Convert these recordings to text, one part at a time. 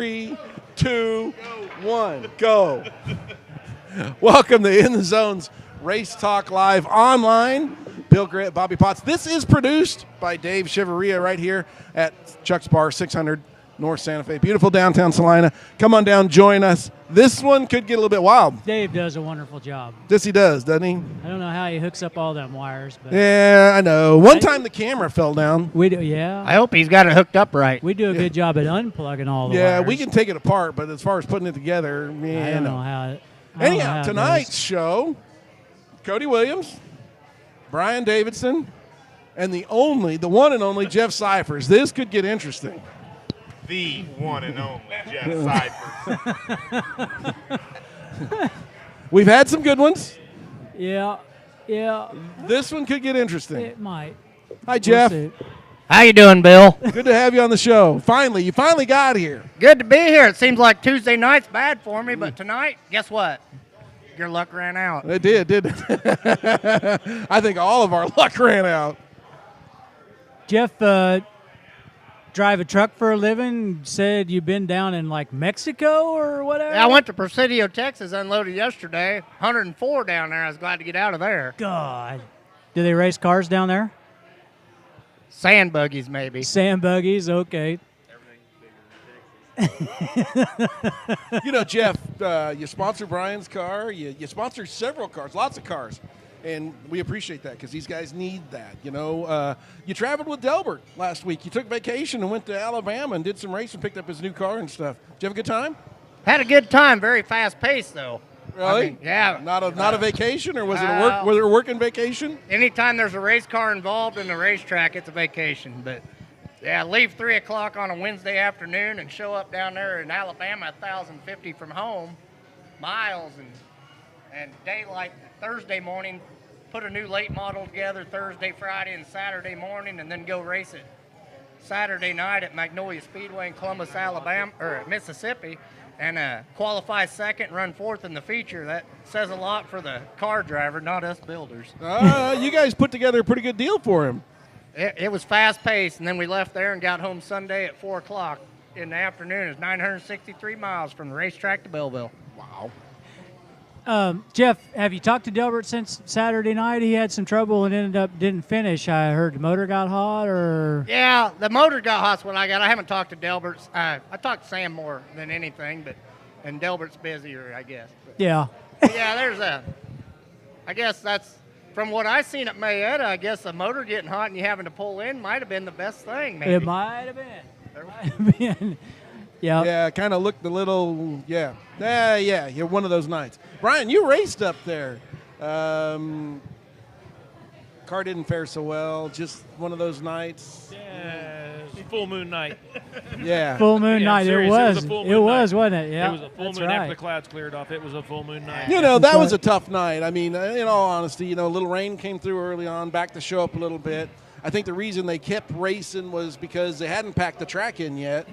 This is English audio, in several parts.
3, 2, 1, go. Welcome to In the Zone's Race Talk Live online. Bill Grant, Bobby Potts. This is produced by Dave Shiveria right here at Chuck's Bar, 600 North Santa Fe. Beautiful downtown Salina. Come on down, join us. This one could get a little bit wild. Dave does a wonderful job. This he does, doesn't he? I don't know how he hooks up all them wires, but yeah, I know. One time the camera fell down. we do. Yeah, I hope he's got it hooked up right. we do a good job at unplugging all the Yeah, wires. we can take it apart, but as far as putting it together, yeah, I don't know how. I don't know Anyhow, how it tonight's goes. show, Cody Williams, Brian Davidson, and the one and only Jeff Cyphers. This could get interesting. The one and only Jeff Cyphers. We've had some good ones. Yeah, This one could get interesting. it might. Hi, Jeff. We'll see. How you doing, Bill? Good to have you on the show. Finally, you finally got here. Good to be here. It seems like Tuesday night's bad for me, but tonight, guess what? Your luck ran out. It did, didn't it? I think all of our luck ran out. Jeff, drive a truck for a living. Said you've been down in like Mexico or whatever. I went to Presidio, Texas, unloaded yesterday. 104 down there. I was glad to get out of there. God, do they race cars down there? Sand buggies, maybe. Sand buggies, okay. You know, Jeff, you sponsor Brian's car. You sponsor several cars, lots of cars. And we appreciate that because these guys need that. You know, you traveled with Delbert last week. You took vacation and went to Alabama and did some racing, picked up his new car and stuff. Did you have a good time? Had a good time. Very fast paced, though. Really? I mean, yeah. Not a vacation, or was it a work? Was it a working vacation? Anytime there's a race car involved in the racetrack, it's a vacation. But, yeah, leave 3 o'clock on a Wednesday afternoon and show up down there in Alabama, 1,050 from home, miles, and daylight Thursday morning, put a new late model together Thursday, Friday, and Saturday morning, and then go race it Saturday night at Magnolia Speedway in Columbus, Alabama, or Mississippi, and qualify second, run fourth in the feature. That says a lot for the car driver, not us builders. You guys put together a pretty good deal for him. It was fast-paced, and then we left there and got home Sunday at 4 o'clock in the afternoon. It's 963 miles from the racetrack to Belleville. Wow. Jeff, have you talked to Delbert since Saturday night? He had some trouble and didn't finish. I heard the motor got hot, or Yeah, the motor got hot's what I got. I haven't talked to Delbert. I talked to Sam more than anything, and Delbert's busier, I guess. yeah. Yeah, I guess that's, from what I seen at Mayetta, I guess the motor getting hot and you having to pull in might have been the best thing, maybe. It might have been. Yeah. Yeah, kind of looked a little, yeah. You're one of those nights. Brian, you raced up there. Car didn't fare so well. Just one of those nights. Yeah, full moon night. Yeah. Full moon Yeah, night. serious, It was. a full It moon was, night. wasn't it? Yeah. It was a full that's moon right. after the clouds cleared off. It was a full moon night. You know, that That's was a right. tough night. I mean, in all honesty, a little rain came through early on, backed the show up a little bit. I think the reason they kept racing was because they hadn't packed the track in yet.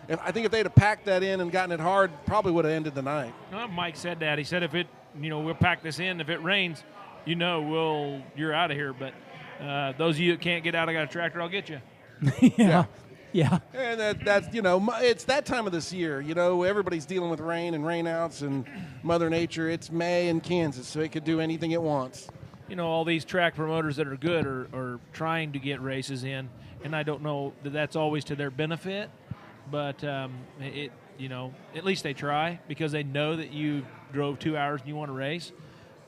I think if they'd have packed that in and gotten it hard, probably would have ended the night. Mike said that. He said if it, we'll pack this in. If it rains, you're out of here. But those of you that can't get out, I got a tractor. I'll get you. Yeah. Yeah. And that's it's that time of this year. Everybody's dealing with rain and rainouts and Mother Nature. It's May in Kansas, so it could do anything it wants. All these track promoters that are good are trying to get races in, and I don't know that that's always to their benefit. But at least they try because they know that you drove 2 hours and you want to race.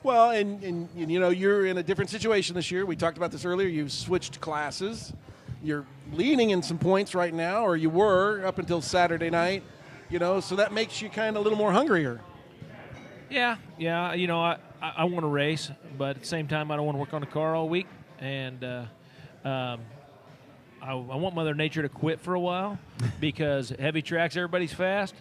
Well, and you're in a different situation this year. We talked about this earlier. You've switched classes. You're leading in some points right now, or you were up until Saturday night. So that makes you kind of a little more hungrier. Yeah. I want to race, but at the same time, I don't want to work on the car all week. And I want Mother Nature to quit for a while because heavy tracks, everybody's fast.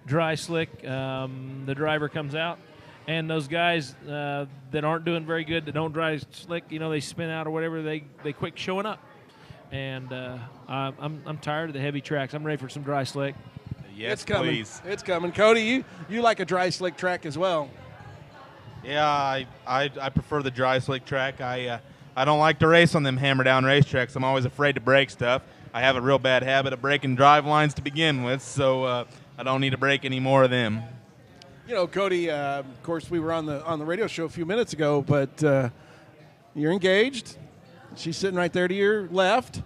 Dry, slick, the driver comes out. And those guys that aren't doing very good, that don't drive slick, they spin out or whatever, they quit showing up. And I'm tired of the heavy tracks. I'm ready for some dry, slick. Yes, it's coming. please. It's coming. Cody, you like a dry, slick track as well. Yeah, I prefer the dry, slick track. I don't like to race on them hammer-down racetracks. I'm always afraid to break stuff. I have a real bad habit of breaking drive lines to begin with, so I don't need to break any more of them. You know, Cody, of course, we were on the radio show a few minutes ago, but you're engaged. She's sitting right there to your left.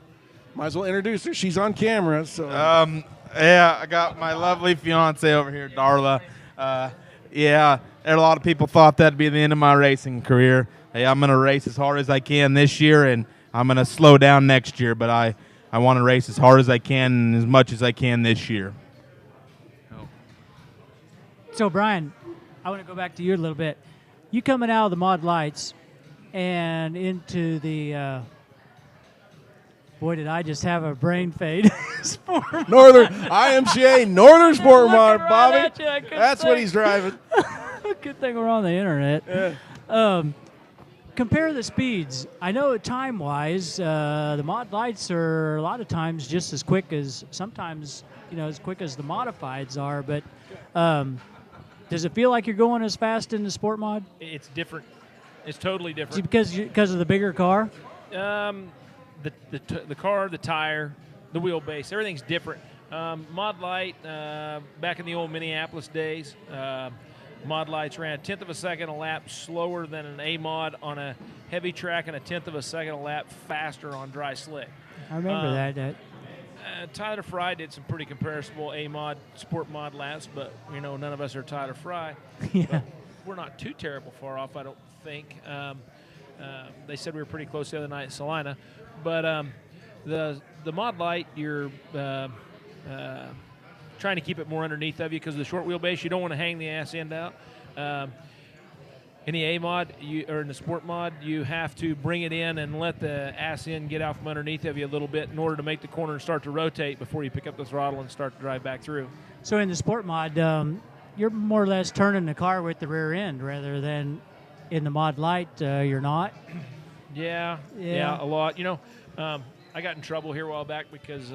Might as well introduce her. She's on camera. So yeah, I got my lovely fiance over here, Darla. Yeah, a lot of people thought that'd be the end of my racing career. Hey, I'm going to race as hard as I can this year, and I'm going to slow down next year, but I want to race as hard as I can and as much as I can this year. So, Brian, I want to go back to you a little bit. You coming out of the Mod Lights and into the boy, did I just have a brain fade. Sport Northern IMCA Northern Sport Mod, Bobby. That's what he's driving. Good thing we're on the internet. Yeah. Compare the speeds. I know time-wise, the Mod Lights are a lot of times just as quick as sometimes, as quick as the modifieds are. But does it feel like you're going as fast in the Sport Mod? It's different. It's totally Is different. it because of the bigger car? The car, the tire, the wheelbase, everything's different. Mod Light, back in the old Minneapolis days, Mod Lights ran a 1/10 of a second a lap slower than an A Mod on a heavy track and a 1/10 of a second a lap faster on dry slick. I remember that. Tyler Fry did some pretty comparable A Mod, Sport Mod laps, but none of us are Tyler Fry. Yeah. But we're not too terrible far off, I don't think. They said we were pretty close the other night in Salina, but the Mod Light, you're trying to keep it more underneath of you because of the short wheelbase. You don't want to hang the ass end out. In the A Mod or in the Sport Mod, you have to bring it in and let the ass end get out from underneath of you a little bit in order to make the corner start to rotate before you pick up the throttle and start to drive back through. So in the Sport Mod, you're more or less turning the car with the rear end rather than in the Mod Light, you're not? Yeah, a lot. I got in trouble here a while back because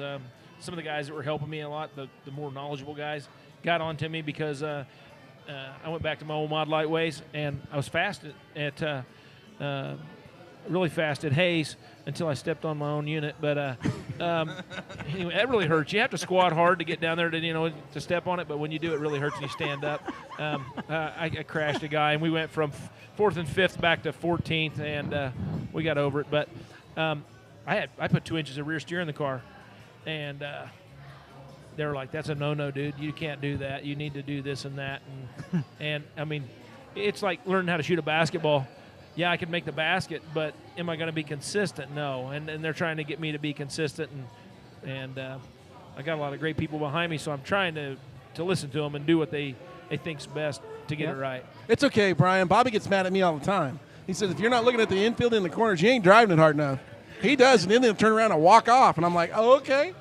some of the guys that were helping me a lot, the more knowledgeable guys, got onto me because I went back to my old Mod Light ways, and I was fast at really fast at Hayes until I stepped on my own unit. But anyway, that really hurts. You have to squat hard to get down there to step on it, but when you do, it really hurts when you stand up. I crashed a guy, and we went from 4th and 5th back to 14th, and we got over it. But I put 2 inches of rear steer in the car, and they were like, "That's a no-no, dude. You can't do that. You need to do this and that." And I mean, it's like learning how to shoot a basketball. Yeah, I can make the basket, but am I going to be consistent? No. And they're trying to get me to be consistent, and I got a lot of great people behind me, so I'm trying to listen to them and do what they think's best to get it right. It's okay, Brian. Bobby gets mad at me all the time. He says, if you're not looking at the infield in the corners, you ain't driving it hard enough. He does, and then they'll turn around and walk off, and I'm like, oh, okay.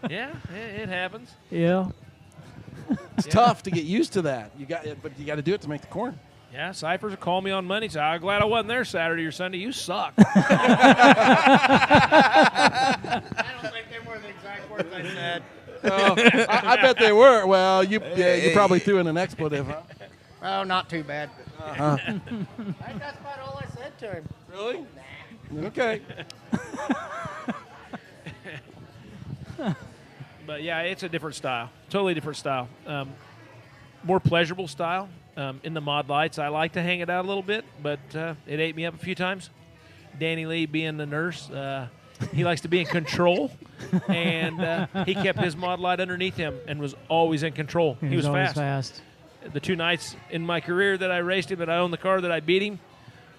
Yeah, it happens. Yeah. It's tough to get used to that. But you got to do it to make the corner. Yeah, Cyphers will call me on Monday and say, I'm glad I wasn't there Saturday or Sunday. You suck. I don't think they were the exact words I said. I bet they were. Well, you probably threw in an expletive, huh? Oh, not too bad. Uh-huh. I think that's about all I said to him. Really? Okay. But, yeah, it's a different style. Totally different style. More pleasurable style. In the Mod Lights, I like to hang it out a little bit, but it ate me up a few times. Danny Lee being the nurse, he likes to be in control, and he kept his Mod Light underneath him and was always in control. He was always fast. The 2 nights in my career that I raced him, that I owned the car, that I beat him,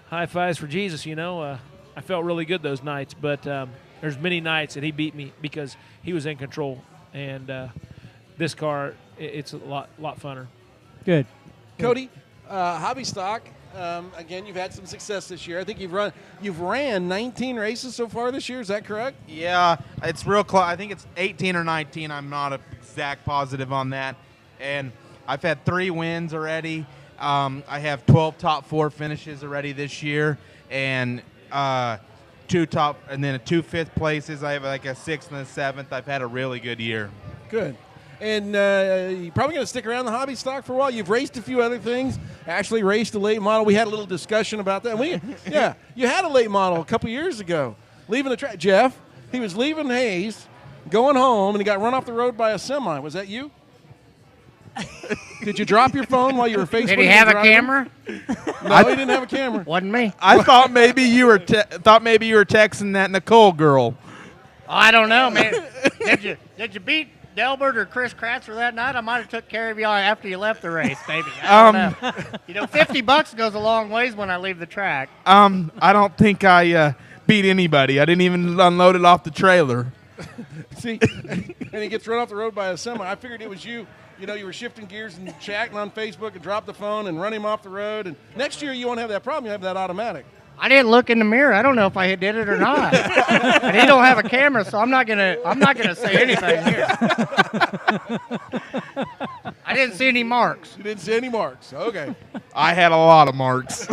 high fives for Jesus, I felt really good those nights, but there's many nights that he beat me because he was in control, and this car, it's a lot funner. Good. Cody, hobby stock. Again, you've had some success this year. I think you've ran 19 races so far this year. Is that correct? Yeah, it's real close. I think it's 18 or 19. I'm not exact positive on that. And I've had 3 wins already. I have 12 top 4 finishes already this year, and 2 top, and then 2 fifth places. I have like a 6th and a 7th. I've had a really good year. Good. And you're probably going to stick around the hobby stock for a while. You've raced a few other things. Actually raced a late model. We had a little discussion about that. You had a late model a couple years ago. Leaving the track. Jeff, he was leaving Hayes, going home, and he got run off the road by a semi. Was that you? Did you drop your phone while you were Facebooking? Did he have a driver? camera? No, he didn't have a camera. Wasn't me. I thought maybe you were texting that Nicole girl. Oh, I don't know, man. Did you beat Delbert or Chris Kratzer that night? I might have took care of you after you left the race, maybe. I don't know. You know, $50 goes a long ways when I leave the track. I don't think I beat anybody. I didn't even unload it off the trailer. See, and he gets run off the road by a semi. I figured it was you. You know, you were shifting gears and chatting on Facebook and dropped the phone and run him off the road. And next year you won't have that problem. You have that automatic. I didn't look in the mirror. I don't know if I did it or not. And he don't have a camera, so I'm not gonna say anything here. I didn't see any marks. You didn't see any marks. Okay. I had a lot of marks.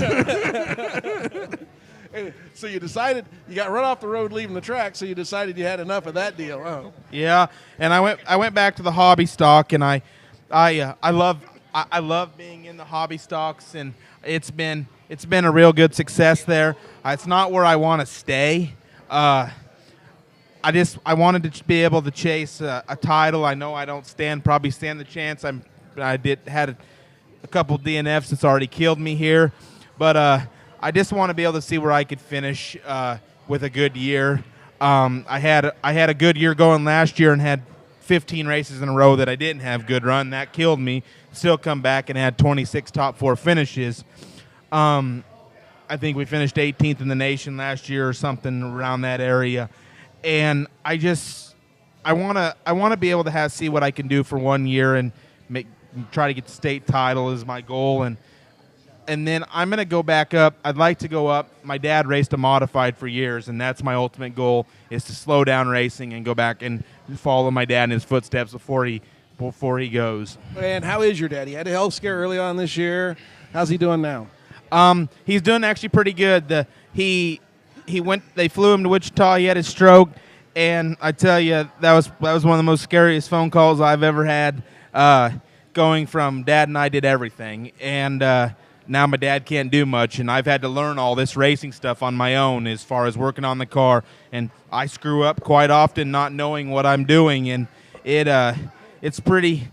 So you decided you got run off the road leaving the track. So you decided you had enough of that deal. Oh. Yeah, and I went back to the hobby stock, and I love being in the hobby stocks, and it's been a real good success there. It's not where I want to stay. I wanted to be able to chase a title. I know I don't probably stand the chance. Had a couple DNFs that's already killed me here, but I just want to be able to see where I could finish with a good year. I had a good year going last year and had 15 races in a row that I didn't have good run. That killed me. Still come back and had 26 top 4 finishes. I think we finished 18th in the nation last year or something around that area. And I want to be able to see what I can do for 1 year and try to get the state title is my goal. And then I'm going to go back up. I'd like to go up. My dad raced a modified for years, and that's my ultimate goal is to slow down racing and go back and follow my dad in his footsteps before he goes. And how is your dad? He had a health scare early on this year. How's he doing now? He's doing actually pretty good. They flew him to Wichita. He had his stroke, and I tell you, that was one of the most scariest phone calls I've ever had, going from Dad and I did everything. And now my dad can't do much, and I've had to learn all this racing stuff on my own as far as working on the car. And I screw up quite often not knowing what I'm doing, and it's pretty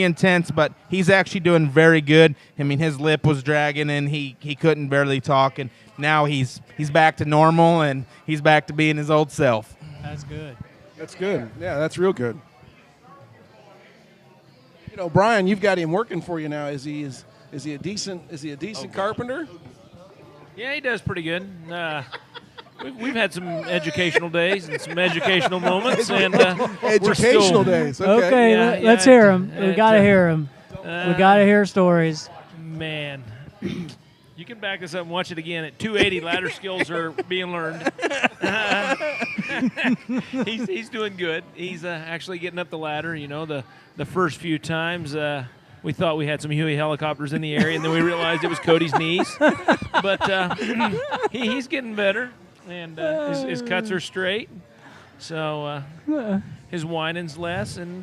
intense, but he's actually doing very good. I mean, his lip was dragging, and he couldn't barely talk, and now he's back to normal, and he's back to being his old self. That's good. That's good. Yeah, that's real good. You know, Brian, you've got him working for you now. Is he a decent carpenter? Yeah, he does pretty good. We've had some educational days and some educational moments, and educational days. Okay, Yeah, let's hear them. We gotta hear them. We gotta hear stories. Man, you can back this up and watch it again. At 280, ladder skills are being learned. He's doing good. He's actually getting up the ladder. You know, the first few times. We thought we had some Huey helicopters in the area, and then we realized it was Cody's knees. But he's getting better, and his cuts are straight. So his whining's less, and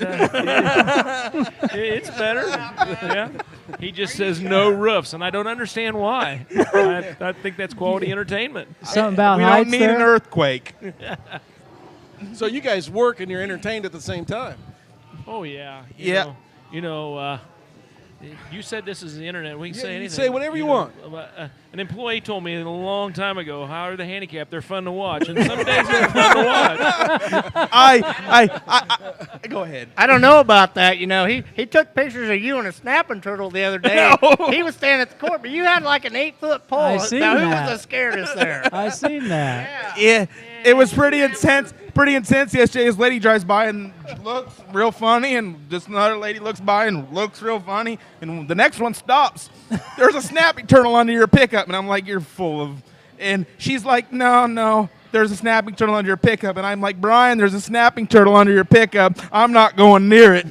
it's better. Yeah. He just says no roofs, and I don't understand why. I think that's quality entertainment. Something about we heights don't need there? an earthquake. So you guys work and you're entertained at the same time. Oh, yeah. You know, you said this is the internet. We can say anything. Say whatever you want. An employee told me a long time ago, how are the handicapped? They're fun to watch. And some days they're fun to watch. I go ahead. I don't know about that. You know, he took pictures of you and a snapping turtle the other day. No. He was standing at the court, but you had like an 8-foot pole. I seen now, who that. was the scariest there? I seen that. Yeah, it was pretty intense. Pretty intense yesterday. This lady drives by and looks real funny, and just another lady looks by and looks real funny, and the next one stops. There's a snapping turtle under your pickup, and I'm like, you're full of. And she's like, no, there's a snapping turtle under your pickup, and I'm like, Brian, there's a snapping turtle under your pickup. I'm not going near it.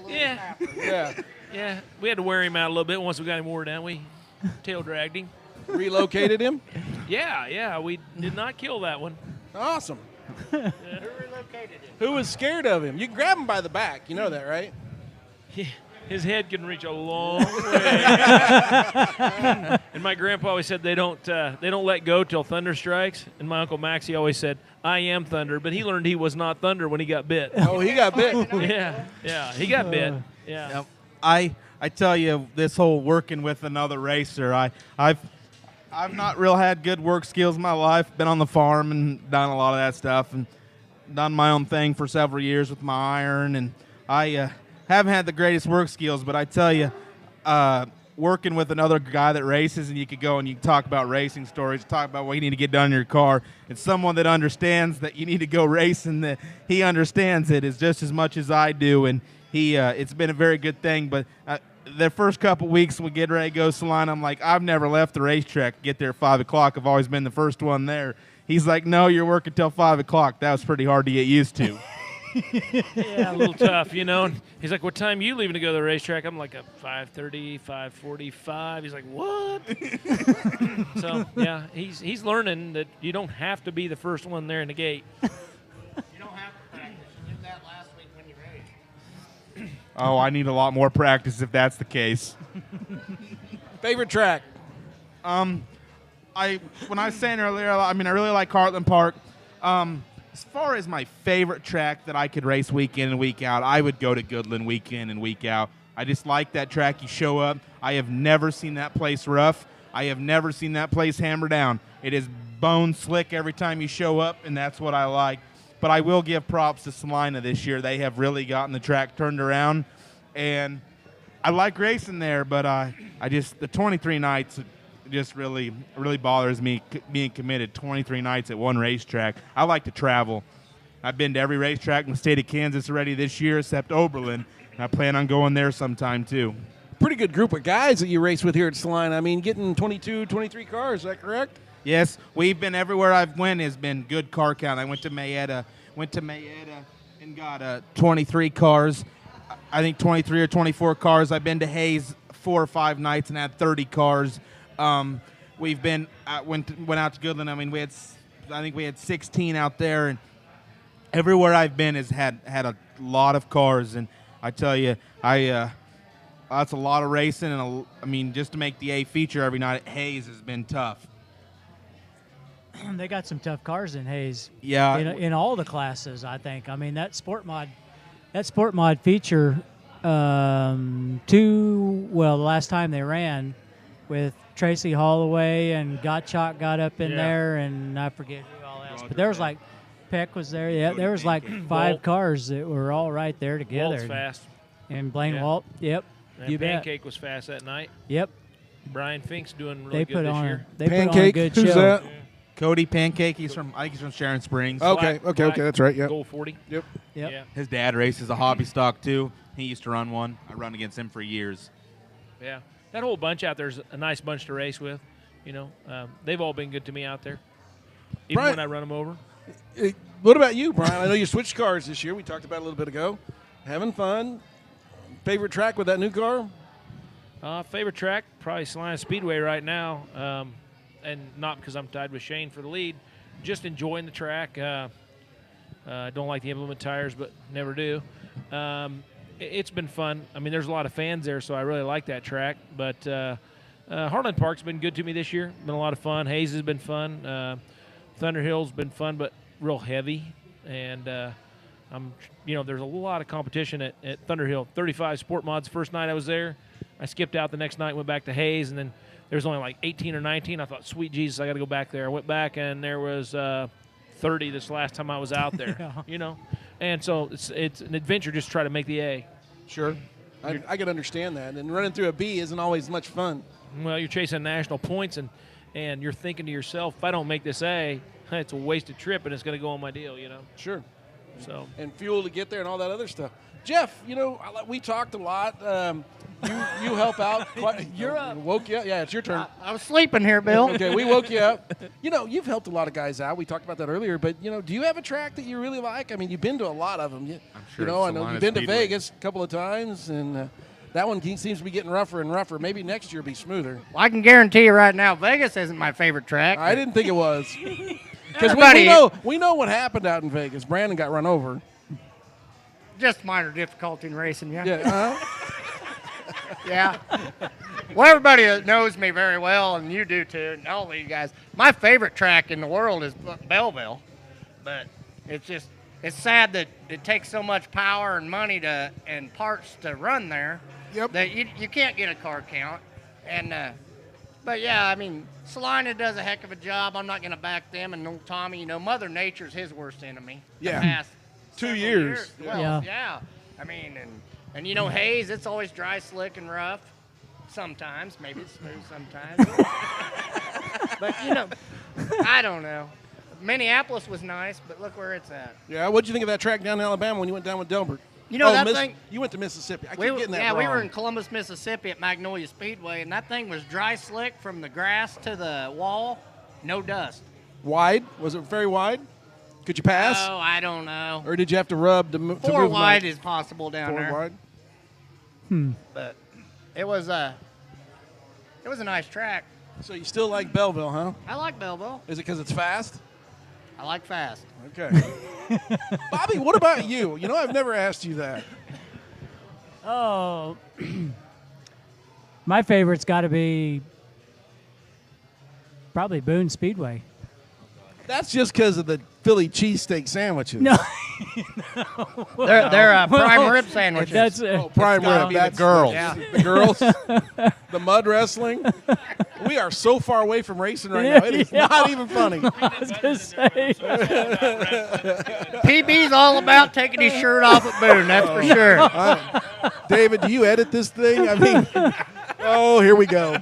Yeah. We had to wear him out a little bit once we got him wore down. We tail dragged him. Relocated him? Yeah. We did not kill that one. Awesome. Who relocated him? Who was scared of him? You can grab him by the back. You know that, right? His head can reach a long way. And my grandpa always said they don't let go till thunder strikes. And my Uncle Maxie always said, I am Thunder, but he learned he was not Thunder when he got bit. Oh, he got bit. Yeah, he got bit. Yeah. Yep. I tell you, this whole working with another racer, I've not real had good work skills in my life. Been on the farm and done a lot of that stuff, and done my own thing for several years with my iron, and I haven't had the greatest work skills. But I tell you, working with another guy that races, and you could go and you can talk about racing stories, talk about what you need to get done in your car. It's someone that understands that you need to go racing, that he understands it is just as much as I do, and it's been a very good thing. But the first couple weeks we get ready to go Salina, I'm like, I've never left the racetrack. Get there at 5 o'clock. I've always been the first one there. He's like, no, you're working till 5 o'clock. That was pretty hard to get used to. Yeah, a little tough, you know. And he's like, what time are you leaving to go to the racetrack? I'm like, 5:30, 5:45. He's like, what? So, yeah, he's learning that you don't have to be the first one there in the gate. You don't have to practice. You did that last week when you raced. Oh, I need a lot more practice if that's the case. Favorite track? When I was saying earlier, I really like Heartland Park. As far as my favorite track that I could race week in and week out, I would go to Goodland week in and week out. I just like that track. You show up. I have never seen that place rough. I have never seen that place hammer down. It is bone slick every time you show up, and that's what I like. But I will give props to Salina this year. They have really gotten the track turned around, and I like racing there, but the 23 nights just really bothers me being committed 23 nights at one racetrack. I like to travel. I've been to every racetrack in the state of Kansas already this year except Oberlin, and I plan on going there sometime too. Pretty good group of guys that you race with here at Salina. I mean, getting 22, 23 cars, is that correct? Yes, we've been everywhere I've went has been good car count. I went to Mayetta and got 23 cars. I think 23 or 24 cars. I've been to Hayes 4 or 5 nights and had 30 cars. We've been went out to Goodland. I mean, I think we had 16 out there, and everywhere I've been has had a lot of cars. And I tell you, that's a lot of racing, and just to make the A feature every night at Hayes has been tough. They got some tough cars in Hayes. Yeah, in all the classes, I think. I mean, that sport mod feature, the last time they ran with Tracy Holloway and Gottschalk got up in there, and I forget who all else. But there was like Peck was there. Yeah, there was like 5 cars that were all right there together. Walt's fast. And Blaine Walt, yep. And you Pancake was fast that night. Yep. Brian Fink's doing really good this year. They Pancake, put on a good who's show. that? Yeah. Cody Pancake. I think he's from Sharon Springs. Okay, that's right. Yep. Goal 40. Yep. Yeah. His dad races a hobby stock too. He used to run one. I run against him for years. Yeah. That whole bunch out there's a nice bunch to race with. You know, they've all been good to me out there, even Brian, when I run them over. What about you, Brian? I know you switched cars this year. We talked about it a little bit ago. Having fun. Favorite track with that new car? Favorite track, probably Salina Speedway right now, and not because I'm tied with Shane for the lead. Just enjoying the track. Don't like the implement tires, but never do. It's been fun. I mean, there's a lot of fans there, so I really like that track. But Heartland Park's been good to me this year. Been a lot of fun. Hayes has been fun. Thunder Hill's been fun, but real heavy. And there's a lot of competition at Thunder Hill. 35 Sport Mods first night I was there. I skipped out the next night, went back to Hayes, and then there was only like 18 or 19. I thought, sweet Jesus, I got to go back there. I went back, and there was 30 this last time I was out there. Yeah. You know, and so it's an adventure just to try to make the A. Sure. I can understand that. And running through a B isn't always much fun. Well, you're chasing national points, and you're thinking to yourself, if I don't make this A, it's a wasted trip, and it's going to go on my deal, you know. Sure. So and fuel to get there and all that other stuff. Jeff, we talked a lot. You help out. You're woke you up. Yeah, it's your turn. I was sleeping here, Bill. Okay, we woke you up. You've helped a lot of guys out. We talked about that earlier. But do you have a track that you really like? I mean, you've been to a lot of them. I'm sure. I know you've been to Vegas a couple of times, and that one seems to be getting rougher and rougher. Maybe next year will be smoother. Well, I can guarantee you right now, Vegas isn't my favorite track. I didn't think it was. Because we know what happened out in Vegas. Brandon got run over. Just minor difficulty in racing, yeah. Yeah. Yeah. Well, everybody that knows me very well, and you do too, and all of you guys, my favorite track in the world is Belleville. But it's sad that it takes so much power and money and parts to run there. Yep. That you can't get a car count. And but yeah, I mean, Salina does a heck of a job. I'm not going to back them. And old Tommy, you know, Mother Nature's his worst enemy. Yeah. The past 2 several years. Well, yeah. I mean, and you know, Hayes, it's always dry, slick, and rough. Sometimes, maybe it's smooth sometimes. But you know, I don't know. Minneapolis was nice, but look where it's at. Yeah, what'd you think of that track down in Alabama when you went down with Delbert? You know that thing. You went to Mississippi. I keep getting that Yeah, wrong. we were in Columbus, Mississippi at Magnolia Speedway, and that thing was dry, slick from the grass to the wall, no dust. Wide? Was it very wide? Could you pass? Oh, I don't know. Or did you have to rub to move? Four wide is possible down 4 there. wide. But it was a nice track. So you still like Belleville, huh? I like Belleville. Is it because it's fast? I like fast. Okay. Bobby, what about you? You know, I've never asked you that. Oh, my favorite's got to be probably Boone Speedway. That's just because of the Philly cheesesteak sandwiches. No, They're prime rib sandwiches. that's Prime gotta rib. be the That's girls. Yeah. The girls. The mud wrestling. We are so far away from racing right now. It is Yeah. not even funny. I was gonna say. PB's all about taking his shirt off at Boone, that's for sure. David, do you edit this thing? I mean, oh, here we go.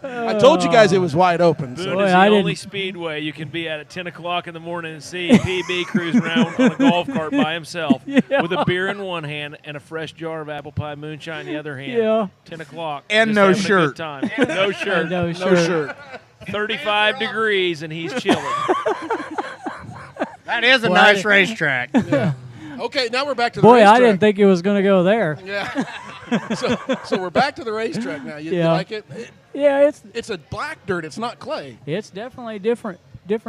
I told you guys it was wide open. Boone So. Boy, is the I only didn't- speedway you can be at 10 o'clock in the morning and see PB cruising around on a golf cart by himself with a beer in one hand and a fresh jar of apple pie moonshine in the other hand. Yeah. 10 o'clock. And just no having a good shirt. time. No shirt. No No shirt. shirt. 35 degrees and he's chilling. That is a Boy, nice racetrack. Okay, now we're back to the Boy, racetrack. I didn't think it was going to go there. Yeah. so we're back to the racetrack now. You Yeah. like it? Yeah, It's a black dirt. It's not clay. it's definitely different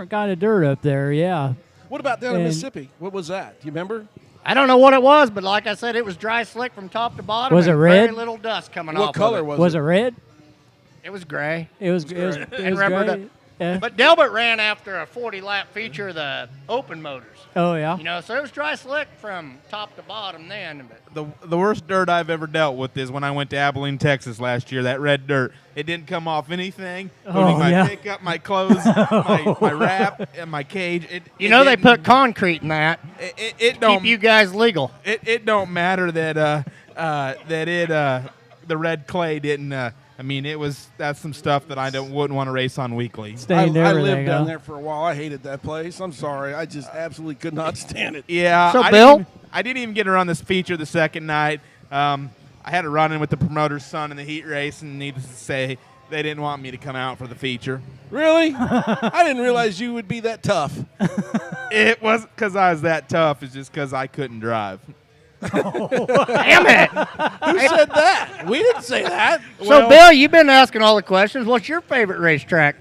kind of dirt up there. Yeah. What about down in And- Mississippi? What was that? Do you remember? I don't know what it was, but like I said, it was dry, slick from top to bottom. Was and it red? Very little dust coming What off color of it. was Was it red? It was gray. It was And rubber gray. Yeah. But Delbert ran after a 40-lap feature of the open motors. Oh yeah. You know, so it was dry, slick from top to bottom then. But The worst dirt I've ever dealt with is when I went to Abilene, Texas last year. That red dirt. It didn't come off anything, including my yeah. pickup, my clothes, my wrap, and my cage. you know they put concrete in that. It don't Keep you guys legal. it don't matter that the red clay didn't. I mean, that's some stuff that I wouldn't want to race on weekly. Stained I everything. lived down huh? there for a while. I hated that place. I'm sorry. I just absolutely could not stand it. Yeah. So, I Bill? I didn't even get to run this feature the second night. I had to run in with the promoter's son in the heat race, and needless to say, they didn't want me to come out for the feature. Really? I didn't realize you would be that tough. It wasn't because I was that tough. It's just because I couldn't drive. Damn it. Who said that? We didn't say that. So, Bill, you've been asking all the questions. What's your favorite racetrack?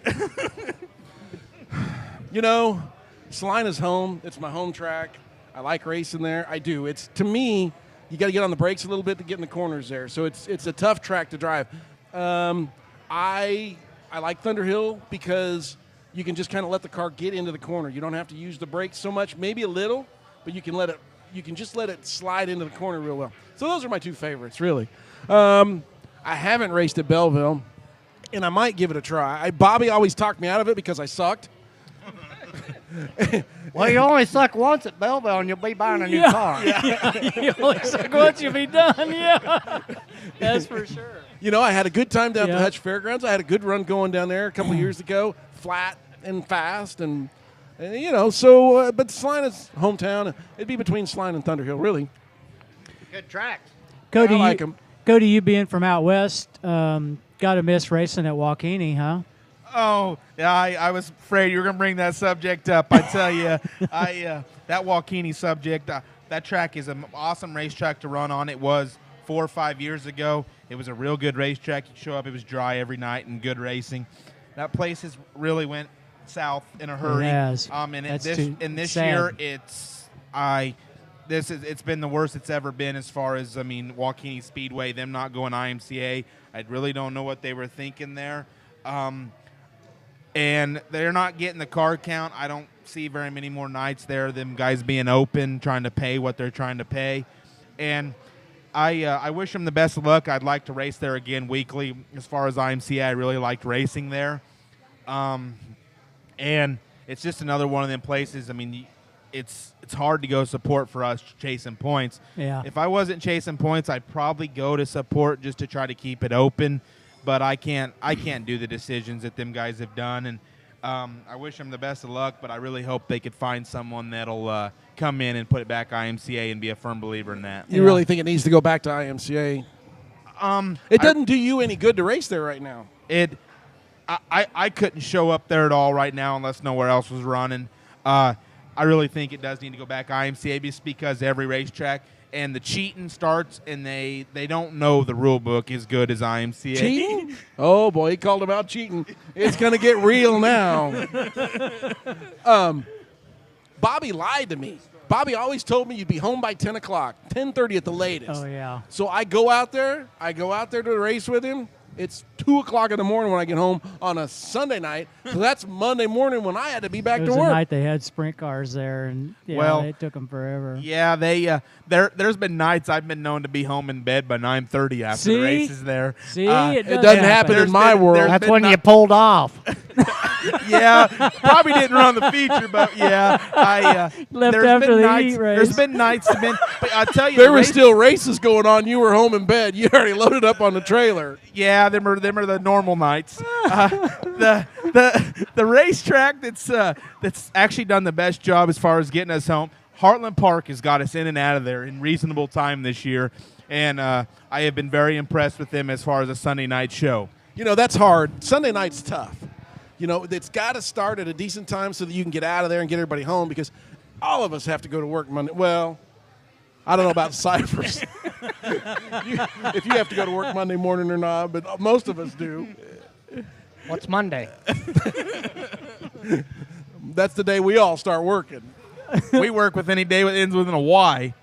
You know, Salina's home. It's my home track. I like racing there. I do. It's, to me, you got to get on the brakes a little bit to get in the corners there. So it's a tough track to drive. I like Thunderhill because you can just kind of let the car get into the corner. You don't have to use the brakes so much, maybe a little, but you can just let it slide into the corner real well. So those are my two favorites, really. I haven't raced at Belleville, and I might give it a try. Bobby always talked me out of it because I sucked. Well, you only suck once at Belleville, and you'll be buying a new car. You only suck once you be done. Yeah. That's for sure. You know, I had a good time down at Yeah. the Hutch Fairgrounds. I had a good run going down there a couple of years ago, flat and fast, and you know. So, but Salina's hometown. It'd be between Salina and Thunderhill, really. Good tracks. Cody, I like 'em. Cody, you being from out west, got to miss racing at Waukeeny, huh? Oh, yeah, I was afraid you were going to bring that subject up. I tell you, that Waukeeny subject, that track is an awesome racetrack to run on. It was 4 or 5 years ago. It was a real good racetrack. You'd show up, it was dry every night and good racing. That place has really went south in a hurry. It has. And That's this sad. year, it's been the worst it's ever been as far as, Waukeeny Speedway, them not going IMCA. I really don't know what they were thinking there. and they're not getting the car count. I don't see very many more nights there. Them guys being open, trying to pay what they're trying to pay, and I wish them the best of luck. I'd like to race there again weekly. As far as IMCA, I really liked racing there, and it's just another one of them places. I mean, it's hard to go support for us chasing points. Yeah. If I wasn't chasing points, I'd probably go to support just to try to keep it open. But I can't do the decisions that them guys have done, and I wish them the best of luck. But I really hope they could find someone that'll come in and put it back IMCA and be a firm believer in that. You really think it needs to go back to IMCA? It doesn't do you any good to race there right now. I couldn't show up there at all right now unless nowhere else was running. I really think it does need to go back IMCA just because every racetrack and the cheating starts and they don't know the rule book as good as IMCA. Cheating? Oh, boy, he called him out cheating. It's going to get real now. Bobby lied to me. Bobby always told me you'd be home by 10 o'clock, 10:30 at the latest. Oh, yeah. So I go out there to race with him. It's 2 o'clock in the morning when I get home on a Sunday night. So that's Monday morning when I had to be back It to was work. the night they had sprint cars there, and it took them forever. Yeah, there's been nights I've been known to be home in bed by 9:30 after the races there. See, it doesn't happen in my world. That's when you pulled off. Yeah, probably didn't run the feature, but yeah, Left there's after been the nights, heat race. There's been nights, but I tell you, There were still races going on. You were home in bed. You already loaded up on the trailer. Yeah, them are the normal nights. The racetrack that's actually done the best job as far as getting us home. Heartland Park has got us in and out of there in reasonable time this year, and I have been very impressed with them as far as a Sunday night show. You know, that's hard. Sunday night's tough. You know, it's got to start at a decent time so that you can get out of there and get everybody home because all of us have to go to work Monday. Well, I don't know about Cyphers. If you have to go to work Monday morning or not, but most of us do. What's Monday? That's the day we all start working. We work with any day that ends with a Y.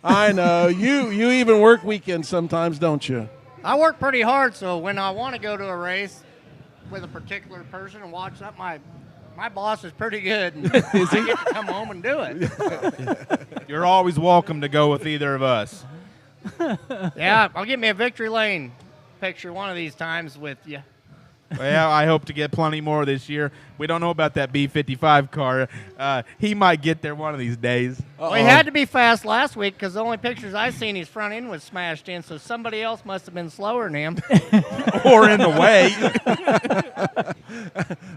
I know. You even work weekends sometimes, don't you? I work pretty hard, so when I want to go to a race with a particular person and watch that, my boss is pretty good. And I get to come home and do it. You're always welcome to go with either of us. Yeah, I'll get me a victory lane picture one of these times with you. Well, I hope to get plenty more this year. We don't know about that B55 car. He might get there one of these days. Well, he had to be fast last week because the only pictures I seen, his front end was smashed in, so somebody else must have been slower than him. Or in the way.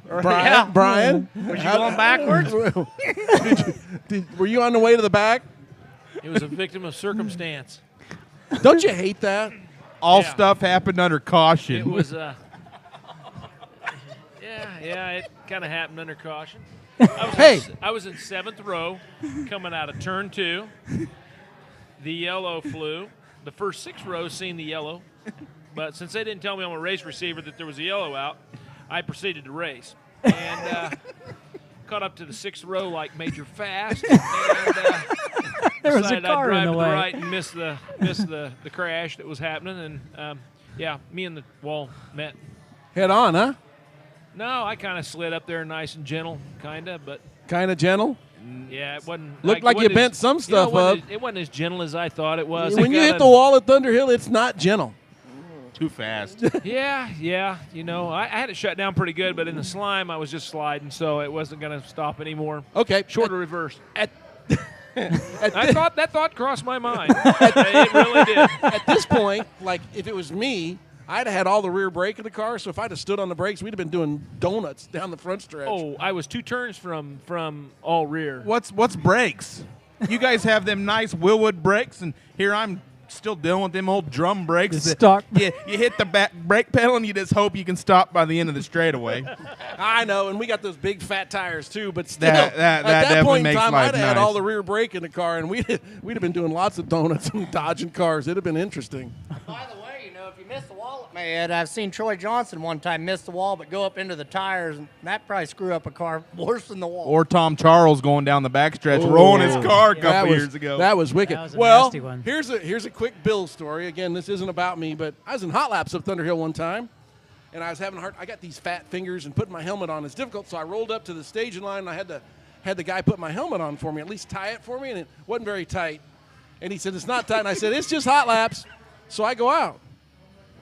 Brian? Was you going backwards? Were you on the way to the back? It was a victim of circumstance. Don't you hate that? All Yeah. stuff happened under caution. It was yeah, it kind of happened under caution. I was in seventh row coming out of turn 2. The yellow flew. The first 6 rows seen the yellow, but since they didn't tell me on a race receiver that there was a yellow out, I proceeded to race and caught up to the 6th row like Major Fast. And, There was a decided I'd car drive in the to way. the right and miss the crash that was happening, and me and the wall met. Head on, huh? No, I kind of slid up there nice and gentle, but Kind of gentle. yeah, it wasn't. Looked like you bent some stuff up. It wasn't as gentle as I thought it was. When you hit the wall at Thunder Hill, it's not gentle. Too fast. Yeah. You know, I had it shut down pretty good, but in the slime, I was just sliding, so it wasn't going to stop anymore. Okay. Shorter reverse. At That thought crossed my mind. It really did. At this point, like if it was me, I'd have had all the rear brake in the car. So if I'd have stood on the brakes, we'd have been doing donuts down the front stretch. Oh, I was 2 turns from all rear. What's brakes? You guys have them nice Willwood brakes, and here I'm still dealing with them old drum brakes. The stock. You hit the back brake pedal, and you just hope you can stop by the end of the straightaway. I know, and we got those big fat tires too. But still, That at that definitely point in makes time, life I'd have had nice. all the rear brake in the car, and we'd have been doing lots of donuts and dodging cars. It'd have been interesting. By the way, you know, if you miss the wall at my head, I've seen Troy Johnson one time miss the wall but go up into the tires, and that probably screw up a car worse than the wall. Or Tom Charles going down the backstretch, Oh. rolling his car a That couple was- years ago. That was wicked. That was a well, nasty one. here's a quick Bill story. Again, this isn't about me, but I was in hot laps up Thunder Hill one time, and I was having a hard. I got these fat fingers, and putting my helmet on is difficult. So I rolled up to the staging line, and I had the guy put my helmet on for me, at least tie it for me, and it wasn't very tight. And he said, "It's not tight." And I said, "It's just hot laps." So I go out,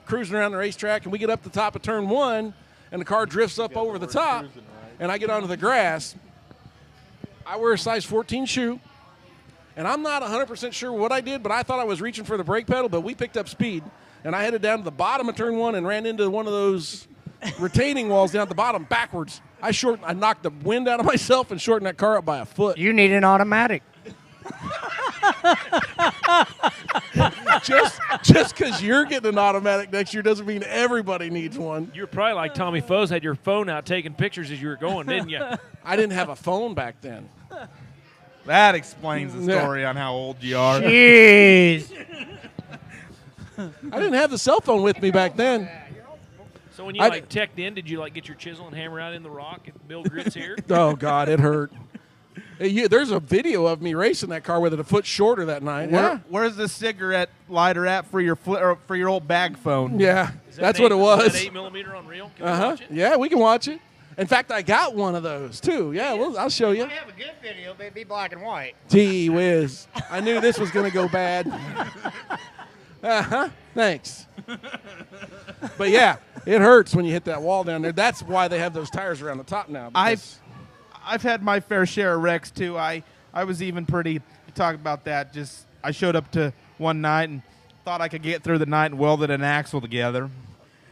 cruising around the racetrack, and we get up the top of turn 1, and the car drifts up over the top, and I get onto the grass. I wear a size 14 shoe, and I'm not 100% sure what I did, but I thought I was reaching for the brake pedal, but we picked up speed, and I headed down to the bottom of turn 1 and ran into one of those retaining walls down at the bottom backwards. I knocked the wind out of myself and shortened that car up by a foot. You need an automatic. Just because you're getting an automatic next year doesn't mean everybody needs one. You were probably like Tommy Foes, had your phone out taking pictures as you were going, didn't you? I didn't have a phone back then. That explains the story on how old you are. Jeez. I didn't have the cell phone with me back then. So when you teched in, did you get your chisel and hammer out in the rock and build grits here? Oh God, it hurt. There's a video of me racing that car with it a foot shorter that night. Where's the cigarette lighter at for your old bag phone? Yeah, that's what it was. Is that 8mm on reel? Can we watch it? Yeah, we can watch it. In fact, I got one of those too. Yeah, I'll show you. I have a good video, but it'd be black and white. Gee whiz. I knew this was going to go bad. Thanks. But yeah, it hurts when you hit that wall down there. That's why they have those tires around the top now. I've had my fair share of wrecks too. I was even pretty talk about that. I showed up to one night and thought I could get through the night and welded an axle together.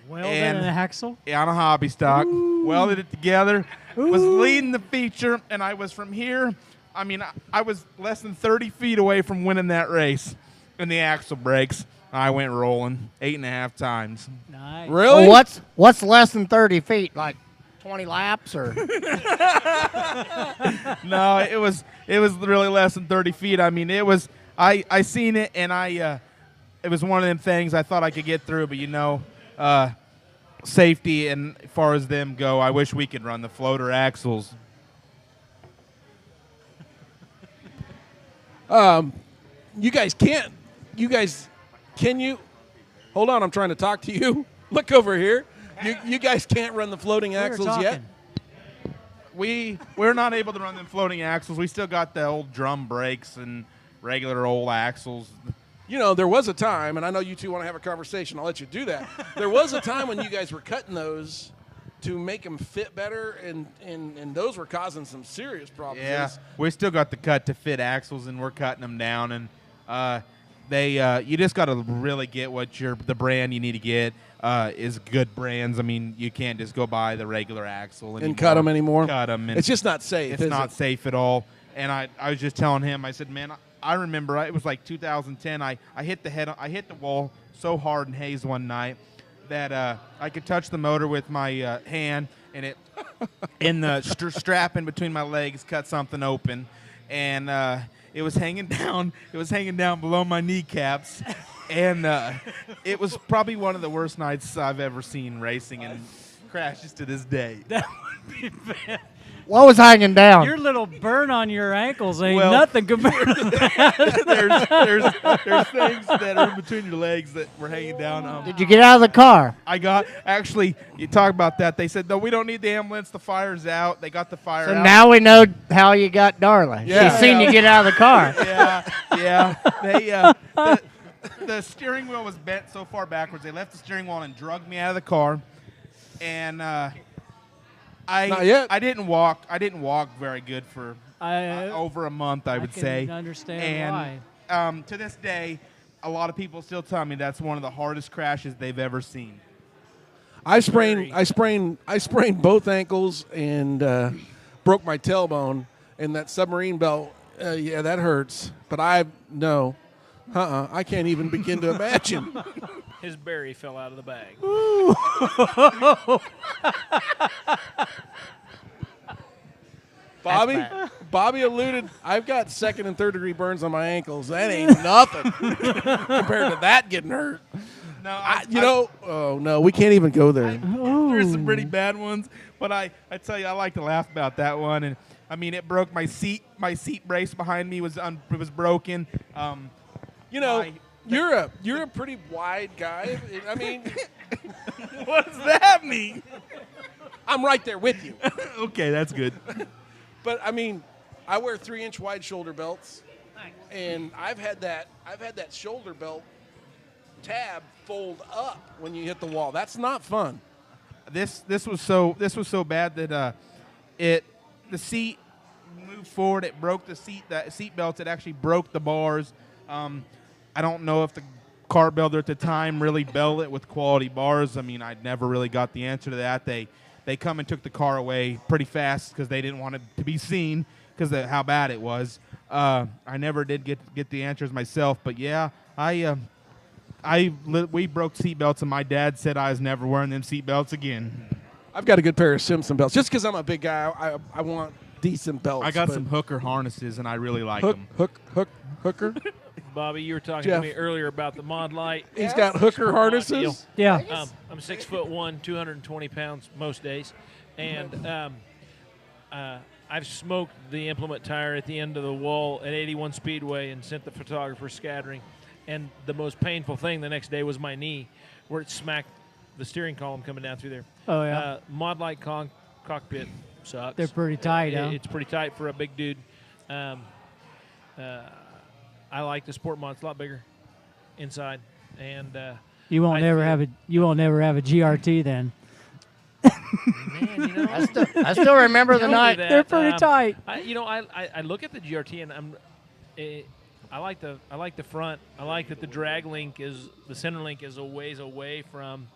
Welded an axle? Yeah, on a hobby stock. Ooh. Welded it together. Ooh. Was leading the feature, and I was from here. I mean, I was less than 30 feet away from winning that race. And the axle breaks. I went rolling 8.5 times. Nice. Really? Well, what's less than 30 feet? Like 20 laps or? No, it was really less than 30 feet. I mean, it was. I seen it, and it was one of them things I thought I could get through, but safety and as far as them go, I wish we could run the floater axles. You guys can't. Can you? Hold on, I'm trying to talk to you. Look over here. You guys can't run the floating axles yet? We're not able to run them floating axles. We still got the old drum brakes and regular old axles. You know, there was a time, and I know you two want to have a conversation. I'll let you do that. There was a time when you guys were cutting those to make them fit better, and those were causing some serious problems. Yeah, we still got the cut to fit axles, and we're cutting them down. And you just got to really get what the brand you need to get is good brands. I mean, you can't just go buy the regular axle and cut them anymore. Cut them. It's just not safe. It's not safe at all. And I was just telling him, I said, man, I remember it was like 2010. I hit the wall so hard in Hayes one night that I could touch the motor with my hand, and it in the strap in between my legs cut something open, and it was hanging down. It was hanging down below my kneecaps, and it was probably one of the worst nights I've ever seen racing, and crashes to this day. That would be bad. What was hanging down? Your little burn on your ankles ain't nothing compared to that. there's things that are in between your legs that were hanging down. Did you get out of the car? Actually, you talk about that. They said, no, we don't need the ambulance. The fire's out. They got the fire out. So now we know how you got Darla. Yeah. She's seen you get out of the car. Yeah. The steering wheel was bent so far backwards. They left the steering wheel and dragged me out of the car. And not yet. I didn't walk very good for over a month, I would say. I can understand why. To this day, a lot of people still tell me that's one of the hardest crashes they've ever seen. I sprained both ankles and broke my tailbone, and that submarine belt. Yeah, that hurts. But I can't even begin to imagine. His berry fell out of the bag. Bobby alluded, I've got 2nd and 3rd degree burns on my ankles. That ain't nothing compared to that getting hurt. No, we can't even go there. There's some pretty bad ones, but I tell you, I like to laugh about that one. And I mean, it broke my seat. My seat brace behind me was broken. You're a pretty wide guy. I mean, What does that mean? I'm right there with you. Okay, that's good. But I mean, I wear 3-inch wide shoulder belts, and I've had that shoulder belt tab fold up when you hit the wall. That's not fun. This was so bad that the seat moved forward. It broke the seat belts. It actually broke the bars. I don't know if the car builder at the time really built it with quality bars. I mean, I never really got the answer to that. They come and took the car away pretty fast because they didn't want it to be seen because of how bad it was. I never did get the answers myself, but yeah, we broke seat belts, and my dad said I was never wearing them seat belts again. I've got a good pair of Simpson belts. Just because I'm a big guy, I want decent belts. I got but some hooker harnesses, and I really like them. Hooker. Bobby, you were talking Jeff. to me earlier about the Mod Light. He's got hooker harnesses. Yeah. I'm 6'1", 220 pounds most days, and I've smoked the implement tire at the end of the wall at 81 Speedway and sent the photographer scattering. And the most painful thing the next day was my knee, where it smacked the steering column coming down through there. Oh, yeah. Mod Light cockpit sucks. They're pretty tight, huh? It's pretty tight for a big dude. I like the Sport Mod. It's a lot bigger inside, and You won't never have a GRT then. man, you know, I still remember the Tell me night. that. They're pretty tight. I look at the GRT and I like the front. I like that the center link is a ways away from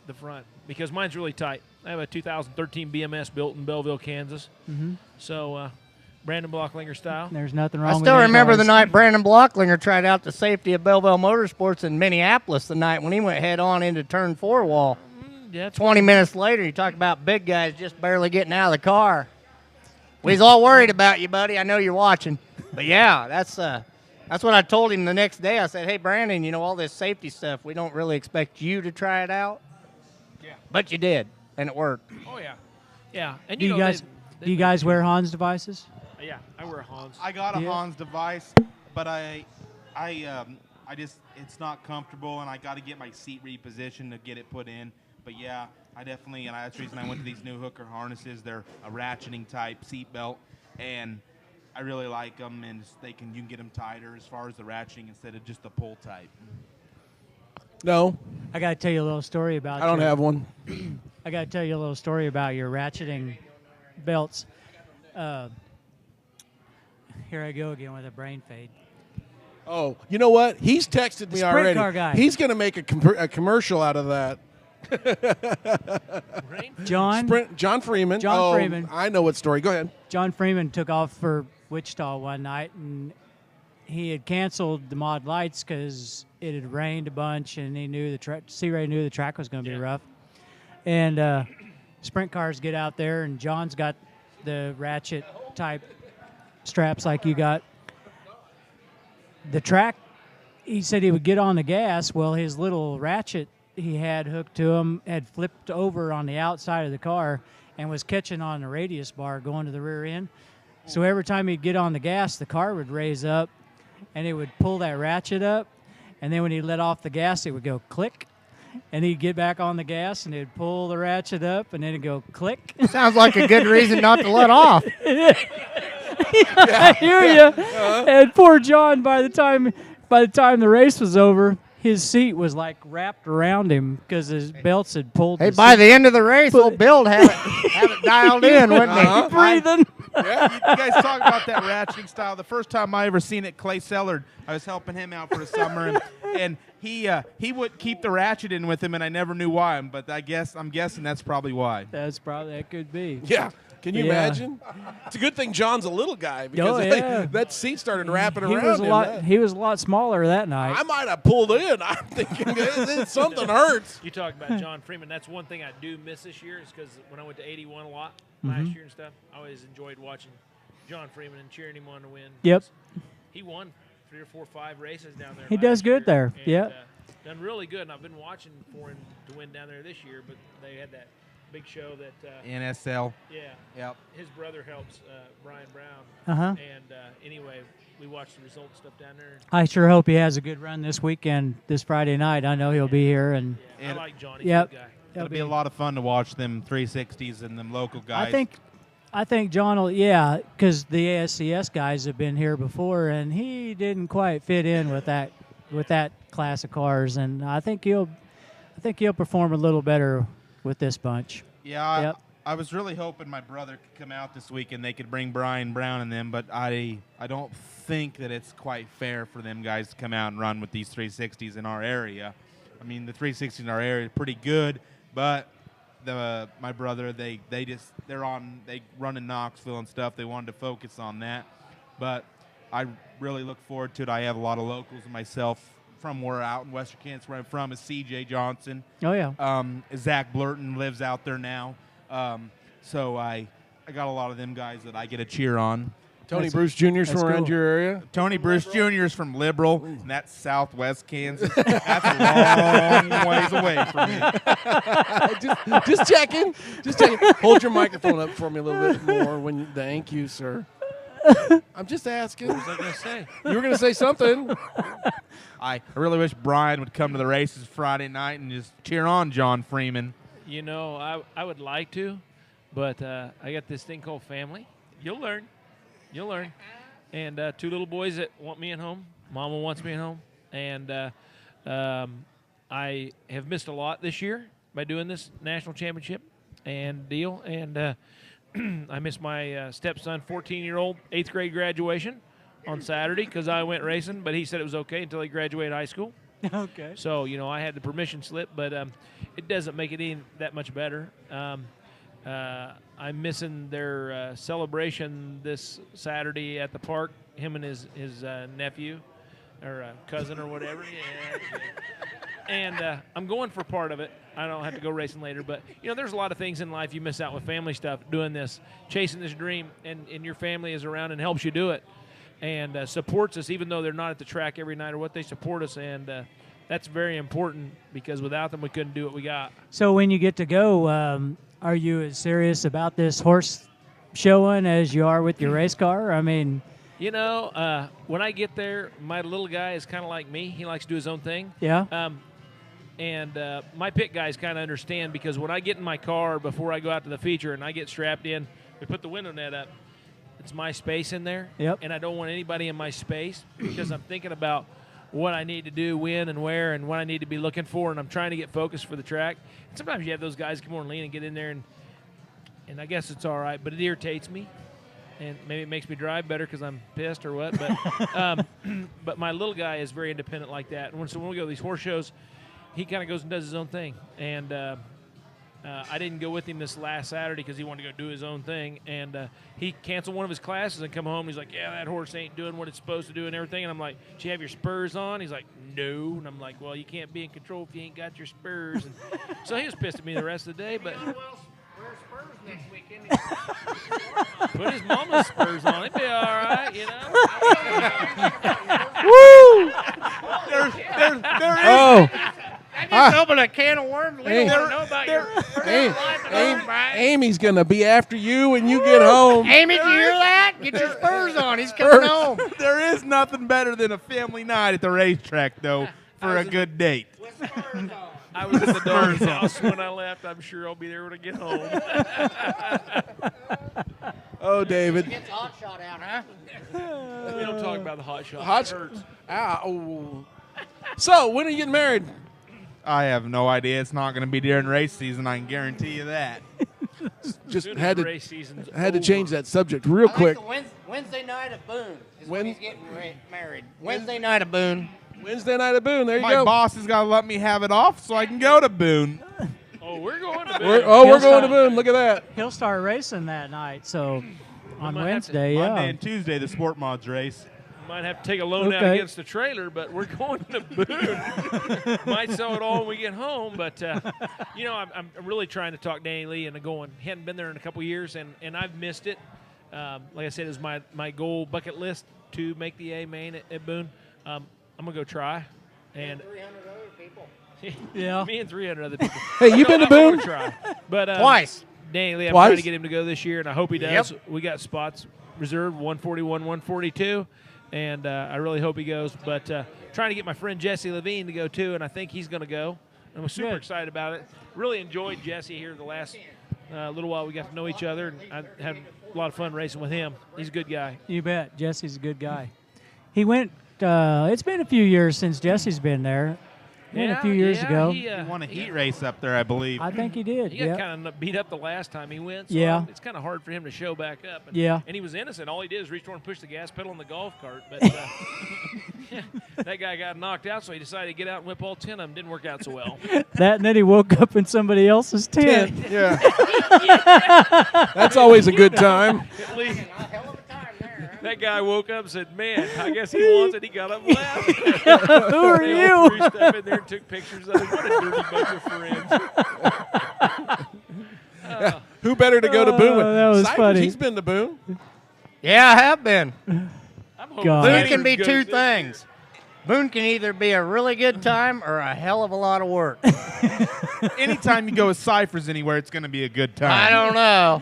the front because mine's really tight. I have a 2013 BMS built in Belleville, Kansas. Mm-hmm. So Brandon Blocklinger style. There's nothing wrong I with still them remember the cars. night Brandon Blocklinger tried out the safety of Belleville Motorsports in Minneapolis the night when he went head on into turn 4 wall. Yeah, 20 minutes later, you talk about big guys just barely getting out of the car. We's all worried about you, buddy. I know you're watching. But, yeah, that's what I told him the next day. I said, hey, Brandon, all this safety stuff, we don't really expect you to try it out. Yeah. But you did, and it worked. Oh yeah, yeah. And Do you guys wear Hans devices? Yeah, I wear a Hans. I got a Yeah. Hans device, but I just it's not comfortable, and I got to get my seat repositioned to get it put in. But yeah, I definitely, and that's the reason I went to these new hooker harnesses. They're a ratcheting type seat belt, and I really like them, and you can get them tighter as far as the ratcheting instead of just the pull type. No, I got to tell you a little story about I don't have one. I got to tell you a little story about your ratcheting belts. Here I go again with a brain fade. Oh, you know what? He's texted me Sprint already. car guy. He's going to make a commercial out of that. John John Freeman. John Freeman. I know what story. Go ahead. John Freeman took off for Wichita one night, and he had canceled the Mod Lights because it had rained a bunch, and he knew C-Ray knew the track was going to be rough. And sprint cars get out there, and John's got the ratchet type straps like you got. The track, he said he would get on the gas. Well, his little ratchet he had hooked to him had flipped over on the outside of the car and was catching on the radius bar going to the rear end. So every time he'd get on the gas, the car would raise up, and it would pull that ratchet up. And then when he let off the gas, it would go click. And he'd get back on the gas, and it'd pull the ratchet up, and then it'd go click. Sounds like a good reason not to let off. I hear you. And poor John, by the time the race was over, his seat was like wrapped around him because his belts had pulled. Hey, by the end of the race, old Bill have it dialed in, wouldn't he? breathing. Yeah, you guys talk about that ratcheting style. The first time I ever seen it, Clay Sellard, I was helping him out for the summer, and he would keep the ratchet in with him, and I never knew why. But I'm guessing that's probably why. That could be. Yeah. Can you imagine? It's a good thing John's a little guy because that seat started wrapping around him. He was a lot smaller that night. I might have pulled in. I'm thinking something hurts. You talk about John Freeman. That's one thing I do miss this year is because when I went to 81 a lot last year and stuff, I always enjoyed watching John Freeman and cheering him on to win. Yep. He won 3 or 4 or 5 races down there. He does last good year, there. and, Yeah. Done really good, and I've been watching for him to win down there this year, but they had that big show that NSL. yeah, Yep. his brother helps Brian Brown. Uh-huh. And anyway, we watched the results stuff down there. I sure hope he has a good run this weekend, this Friday night. I know he'll be here. And Yeah, I like Johnny. Yep. Good guy. It'll be a lot of fun to watch them 360s and them local guys. I think John will, because the ASCS guys have been here before, and he didn't quite fit in with that class of cars, and I think he'll perform a little better with this bunch. Yeah, Yep. I was really hoping my brother could come out this week and they could bring Brian Brown and them, but I don't think that it's quite fair for them guys to come out and run with these 360s in our area. I mean, the 360s in our area are pretty good, but my brother, they run in Knoxville and stuff. They wanted to focus on that, but I really look forward to it. I have a lot of locals myself from where out in Western Kansas where I'm from is C.J. Johnson. Oh yeah. Zach Blurton lives out there now, so I got a lot of them guys that I get to cheer on. Tony Bruce Jr.'s from around cool. your area. Tony Bruce Jr. is from Liberal, and that's southwest Kansas. That's a long ways away from me. Just checking. Just checking. Hold your microphone up for me a little bit more. Thank you, sir. I'm just asking. What was I going to say? You were going to say something. I really wish Brian would come to the races Friday night and just cheer on John Freeman. You know, I would like to, but I got this thing called family. You'll learn. And two little boys that want me at home. Mama wants me at home. And I have missed a lot this year by doing this national championship and deal. And I missed my stepson, 14-year-old, 8th grade graduation on Saturday because I went racing. But he said it was okay until he graduated high school. Okay. So, you know, I had the permission slip, but it doesn't make it any that much better. I'm missing their celebration this Saturday at the park, him and his nephew or cousin or whatever. Yeah. And I'm going for part of it. I don't have to go racing later. But, you know, there's a lot of things in life you miss out with family stuff, doing this, chasing this dream, and your family is around and helps you do it and supports us, even though they're not at the track every night or what, they support us. And that's very important because without them we couldn't do what we got. So when you get to go, are you as serious about this horse showing as you are with your race car? I mean, you know, when I get there, my little guy is kind of like me. He likes to do his own thing. yeah. And my pit guys kind of understand because when I get in my car before I go out to the feature and I get strapped in, we put the window net up. It's my space in there. Yep. And I don't want anybody in my space because I'm thinking about what I need to do, when and where, and what I need to be looking for, and I'm trying to get focused for the track. And sometimes you have those guys come on lean and get in there, and I guess it's all right, but it irritates me. And maybe it makes me drive better because I'm pissed or what. But but my little guy is very independent like that. And so when we go to these horse shows, he kind of goes and does his own thing. And I didn't go with him this last Saturday because he wanted to go do his own thing. And he canceled one of his classes and come home. And he's like, yeah, that horse ain't doing what it's supposed to do and everything. And I'm like, do you have your spurs on? He's like, no. And I'm like, well, you can't be in control if you ain't got your spurs. And so he was pissed at me the rest of the day. But Wear spurs next weekend. put his mama's spurs on. It'd be all right, you know. Woo! There is Oh, I just opened a can of worms. We Hey. don't want to know about your personal life at home, Brian. Amy's going to be after you when you get home. Amy, do you hear that? Get your spurs on. He's coming home. there is nothing better than a family night at the racetrack, though, for a good date. With spurs on. I was at the dog's house when I left. I'm sure I'll be there when I get home. Oh, David. Gets a hot shot out, huh? We don't talk about the hot shot. Hot It hurts. Ow. So, when are you getting married? I have no idea. It's not going to be during race season. I can guarantee you that. Just Soon had as to race season's had to over. change that subject real quick. I think the Wednesday night at Boone is When- when he's getting married. Wednesday night at Boone. Wednesday night at Boone. There you My go. boss has got to let me have it off so I can go to Boone. Oh, we're going to bed. We're He'll going to stop. Boone. Look at that. He'll start racing that night. So on might have to- Wednesday, Monday yeah. and Tuesday, the Sport Mods race. Might have to take a loan out Okay. against the trailer, but we're going to Boone. Might sell it all when we get home, but you know, I'm really trying to talk Danny Lee into going. He hadn't been there in a couple years, and I've missed it. Like I said, it was my goal bucket list to make the A main at Boone. I'm gonna go try, and 300 other people. Yeah. Me and 300 other people. Hey, you been to I wanna Boone? Try. But Twice. Daily, I'm Twice? trying to get him to go this year, and I hope he does. Yep. We got spots reserved, 141, 142, and I really hope he goes. But trying to get my friend Jesse Levine to go too, and I think he's going to go. I'm super Good. excited about it. Really enjoyed Jesse here the last little while. We got to know each other, and I had a lot of fun racing with him. He's a good guy. You bet. Jesse's a good guy. He went. It's been a few years since Jesse's been there. A few years ago. He won a heat race up there, I believe. I think he did. He got Yeah. kind of beat up the last time he went. So Yeah. it's kind of hard for him to show back up. And, Yeah. And he was innocent. All he did is reach over and push the gas pedal in the golf cart. But that guy got knocked out, so he decided to get out and whip all 10 of them. Didn't work out so well. That, and then he woke up in somebody else's tent. Yeah. That's always a good time. At least Hell of a time there. that guy woke up and said, man, I guess he wants it. He got up and left. Who are They all you? threw stuff in there and took pictures of it. What a dirty bunch of friends. Who better to go to Boone with? that was Cyphers, funny. He's been to Boone. Yeah, I have been. I'm hoping God. Boone Cyphers can be goes two this year. things. Boone can either be a really good time or a hell of a lot of work. Anytime you go with Cyphers anywhere, it's going to be a good time. I don't know.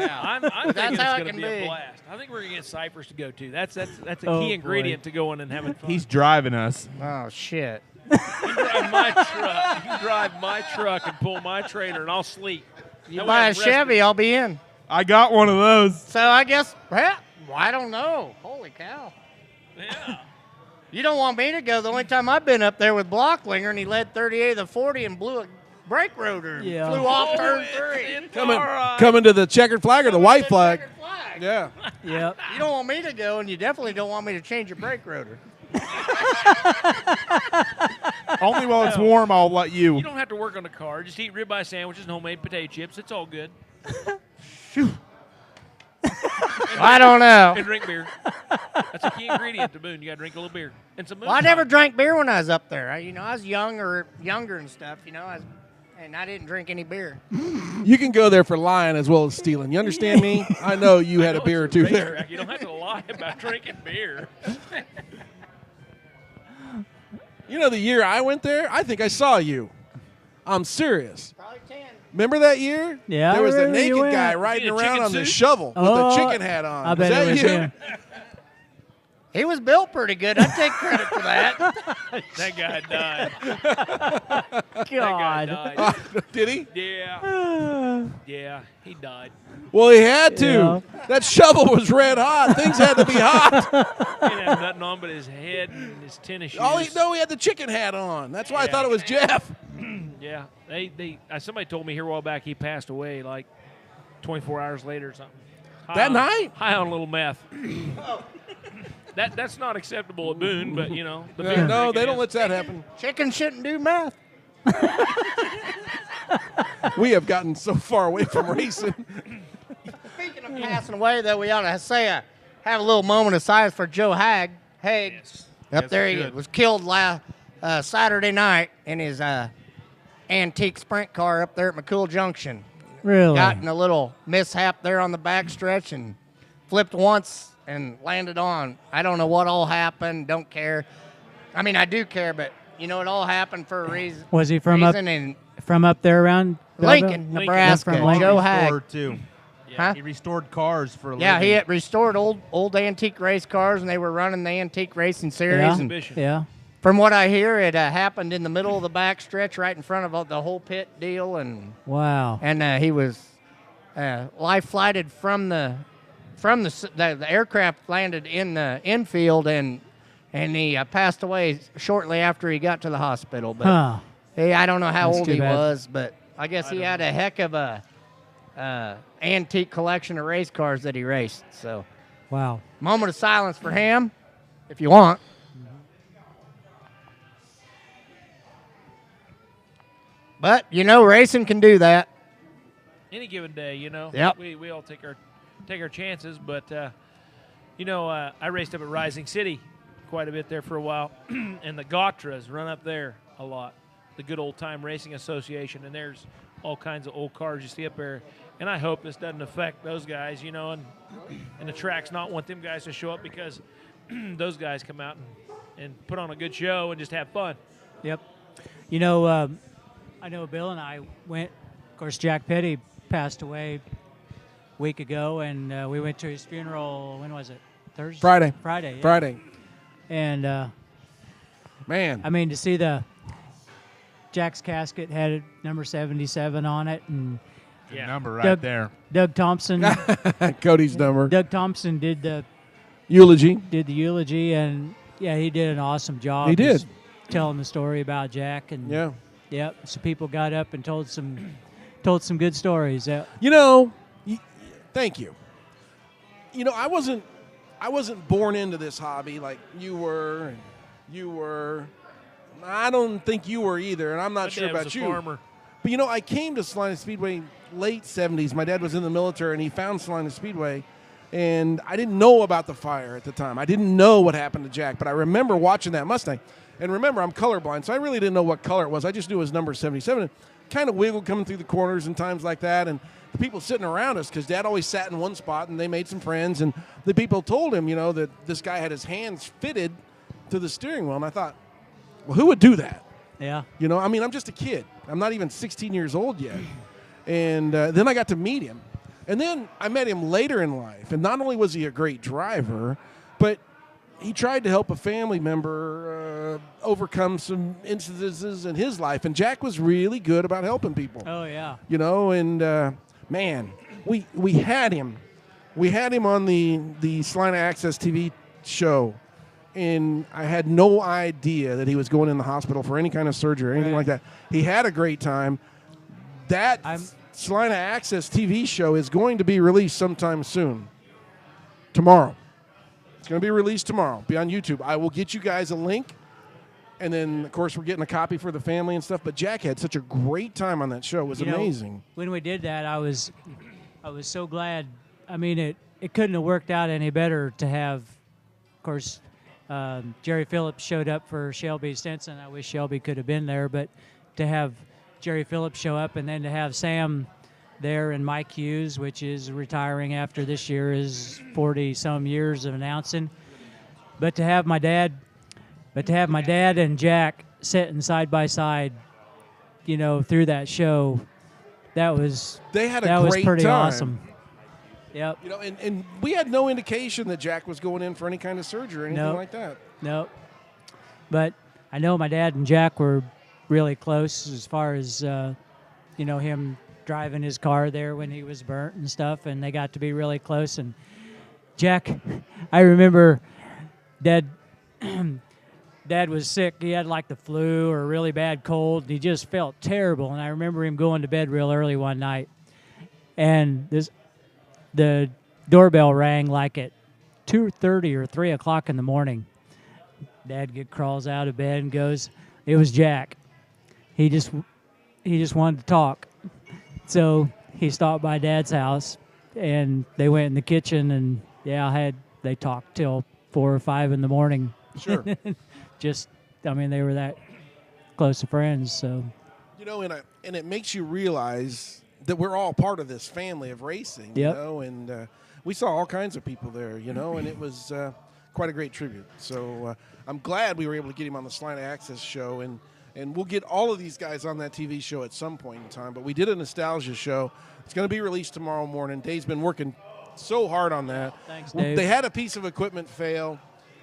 I'm That's thinking it's how it going to can be a be. blast. I think we're going to get Cyphers to go to. That's a Oh, key boy. ingredient to going and having fun. He's driving us. Oh, shit. You drive my truck. You drive my truck and pull my trailer, and I'll sleep. You That way buy a I'm rested. Chevy, I'll be in. I got one of those. So I guess, well, I don't know. Holy cow. Yeah. You don't want me to go. The only time I've been up there with Blocklinger, and he led 38 of the 40 and blew a brake rotor. and Yeah. Flew off turn it's 3. it's all right. Coming to the checkered flag or the white flag. Checkered flag. Yeah. Yep. You don't want me to go, and you definitely don't want me to change your brake rotor. Only while it's warm, I'll let you. You don't have to work on the car. Just eat ribeye sandwiches and homemade potato chips. It's all good. I don't know. And drink beer. That's a key ingredient to Boone. You got to drink a little beer. And some Well, I never drank beer when I was up there. I was younger and stuff, and I didn't drink any beer. You can go there for lying as well as stealing. You understand me? I know you had a beer or two there. You don't have to lie about drinking beer. You know, the year I went there, I think I saw you. I'm serious. Probably 10. Remember that year? Yeah, There was I a remember you naked went. guy riding In a around chicken on the suit? shovel with a Oh, chicken hat on. I bet was that it was you? him. He was built pretty good. I take credit for that. That guy died. That guy God. died. Did he? Yeah. Yeah, he died. Well, he had to. Yeah. That shovel was red hot. Things had to be hot. He didn't have nothing on but his head and his tennis shoes. He had the chicken hat on. That's why I thought it was Jeff. Yeah. Somebody told me here a while back he passed away like 24 hours later or something. That night? High on a little meth. That's not acceptable at Boone, but the No, beer no, drinking they don't is. let that happen. Chicken shouldn't do meth. We have gotten so far away from racing. Speaking of passing away, though, we ought to have a little moment of silence for Joe Haig. Up Yes, there, we he should. was killed Saturday night in his antique sprint car up there at McCool Junction. Really? Got in a little mishap there on the backstretch and flipped once and landed on. I don't know what all happened. Don't care. I mean, I do care, but it all happened for a reason. Was he from up in there around Lincoln, Belleville? Nebraska? From Lincoln. Joe Haig. Restored, too. Huh? He restored cars for a Yeah, living. he had restored old antique race cars, and they were running the antique racing series. Yeah. And Exhibition. Yeah. from what I hear, it happened in the middle of the backstretch, right in front of the whole pit deal, and Wow. he was life flighted from the aircraft landed in the infield, and he passed away shortly after he got to the hospital. But Huh. hey, I don't know how That's old too he bad. was, but I guess he had a heck of a antique collection of race cars that he raced. So, Wow. moment of silence for him, if you want. But racing can do that. Any given day, Yep. we all take our chances, but I raced up at Rising City quite a bit there for a while, and the Gautras run up there a lot, the Good Old Time Racing Association, and there's all kinds of old cars you see up there, and I hope this doesn't affect those guys, and the tracks not want them guys to show up because those guys come out and put on a good show and just have fun. Yep. You know, I know Bill and I went. Of course, Jack Petty passed away a week ago, and we went to his funeral. When was it? Thursday. Friday. Friday. Yeah. Friday. And Man. I mean, to see Jack's casket had number 77 on it, and Good number right Doug- there. Doug Thompson. Cody's number. Doug Thompson did the Eulogy. and yeah, he did an awesome job. He did. just telling the story about Jack, and Yeah. yep. So people got up and told some good stories. You know, thank you. You know, I wasn't born into this hobby like you were, and you were. I don't think you were either, and I'm not My sure dad was about a you. farmer. But you know, I came to Salina Speedway late 70s. My dad was in the military, and he found Salina Speedway, and I didn't know about the fire at the time. I didn't know what happened to Jack, but I remember watching that Mustang. And remember, I'm colorblind, so I really didn't know what color it was. I just knew it was number 77. It kind of wiggled coming through the corners and times like that, and the people sitting around us, because Dad always sat in one spot, and they made some friends, and the people told him, you know, that this guy had his hands fitted to the steering wheel, and I thought, well, who would do that? Yeah. You know, I mean, I'm just a kid. I'm not even 16 years old yet. And then I got to meet him. And then I met him later in life. And not only was he a great driver, but he tried to help a family member overcome some instances in his life. And Jack was really good about helping people. Oh yeah. You know, and man, we had him. We had him on the Salina Access TV show. And I had no idea that he was going in the hospital for any kind of surgery or anything like that. He had a great time. That Salina Access TV show is going to be released sometime soon. Tomorrow. It's going to be released tomorrow. Be on YouTube. I will get you guys a link. And then, of course, we're getting a copy for the family and stuff. But Jack had such a great time on that show. It was amazing. When we did that, I was so glad. I mean, it couldn't have worked out any better to have, of course, Jerry Phillips showed up for Shelby Stinson. I wish Shelby could have been there, but to have Jerry Phillips show up and then to have Sam there and Mike Hughes, which is retiring after this year, is 40-some years of announcing. But to have my dad and Jack sitting side by side, you know, through that show, that was pretty time. awesome. Yep. You know, and we had no indication that Jack was going in for any kind of surgery or anything like that. Nope. But I know my dad and Jack were really close as far as, you know, him driving his car there when he was burnt and stuff, and they got to be really close. And Jack, I remember Dad was sick. He had like the flu or a really bad cold, and he just felt terrible. And I remember him going to bed real early one night, and the doorbell rang like at 2:30 or 3 o'clock in the morning. Dad crawls out of bed and goes, "It was Jack. He just wanted to talk." So he stopped by Dad's house, and they went in the kitchen, and they talked till 4 or 5 in the morning. Sure. I mean, they were that close of friends. So, you know, and it makes you realize that we're all part of this family of racing, you know, and we saw all kinds of people there, you know, and it was quite a great tribute. So I'm glad we were able to get him on the Salina Access show, and we'll get all of these guys on that TV show at some point in time. But we did a nostalgia show. It's going to be released tomorrow morning. Dave's been working so hard on that. Thanks, Dave. They had a piece of equipment fail,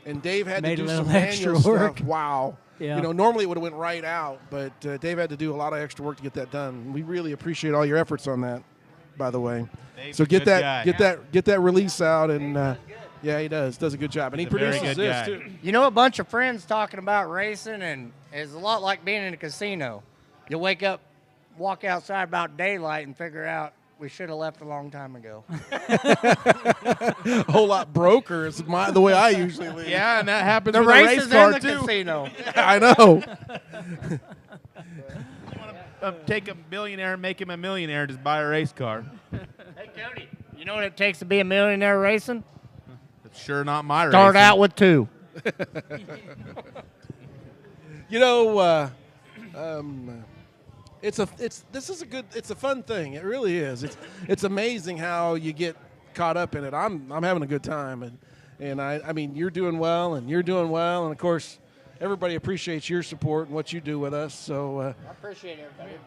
and Dave had to do some extra manual work. stuff. Wow. Yeah. You know, normally it would have went right out, but Dave had to do a lot of extra work to get that done. We really appreciate all your efforts on that, by the way. Dave's so a good guy. get that release out, and yeah, he does a good job, and he He's a very produces good this guy. too. You know, a bunch of friends talking about racing, and it's a lot like being in a casino. You'll wake up, walk outside about daylight, and figure out we should have left a long time ago. A whole lot broker is the way I usually leave. Yeah, and that happens The with a race race is car in the too. casino. I know. Take a billionaire and make him a millionaire. Just buy a race car. Hey, Cody, you know what it takes to be a millionaire racing? It's sure not my race. Start out with 2. You know, it's a fun thing. It really is. It's amazing how you get caught up in it. I'm having a good time, and I mean, you're doing well, and you're doing well, and of course everybody appreciates your support and what you do with us. So I appreciate everybody.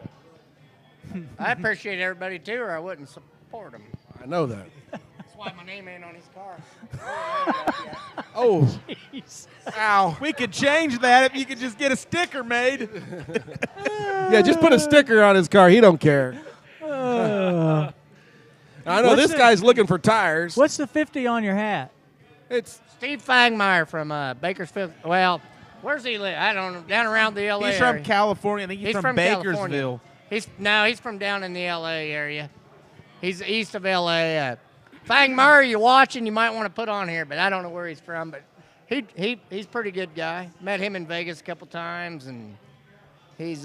I appreciate everybody too, or I wouldn't support them. I know that. That's why my name ain't on his car. Oh, ow. We could change that if you could just get a sticker made. Yeah, just put a sticker on his car. He don't care. I know What's this the- guy's looking for tires. What's the 50 on your hat? It's Steve Fangmeyer from Bakersfield. Well, where's he live? I don't know. Down around the L.A. He's area. from California. I think he's from Bakersville. California. He's from down in the L.A. area. He's east of L.A. Fangmeyer, you watching? You might want to put on here, but I don't know where he's from. But he's a pretty good guy. Met him in Vegas a couple times, and he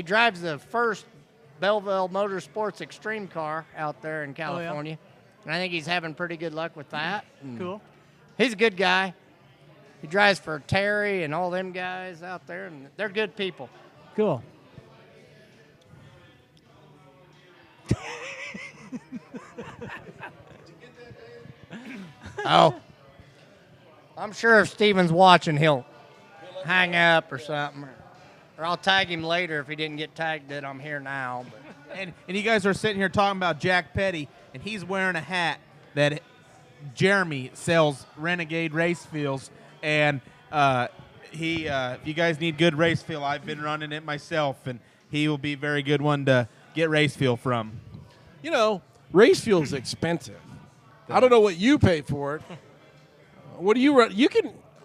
drives the first Belleville Motorsports Extreme car out there in California. And I think he's having pretty good luck with that. And Cool. he's a good guy. He drives for Terry and all them guys out there, and they're good people. Cool. Oh. I'm sure if Steven's watching, he'll hang up or something. Or I'll tag him later if he didn't get tagged that I'm here now. But. And you guys are sitting here talking about Jack Petty, and he's wearing a hat that Jeremy sells Renegade Race Fuels. And if you guys need good race fuel, I've been running it myself, and he will be a very good one to get race fuel from. You know, race fuel's expensive. I don't know what you pay for it. What do you run?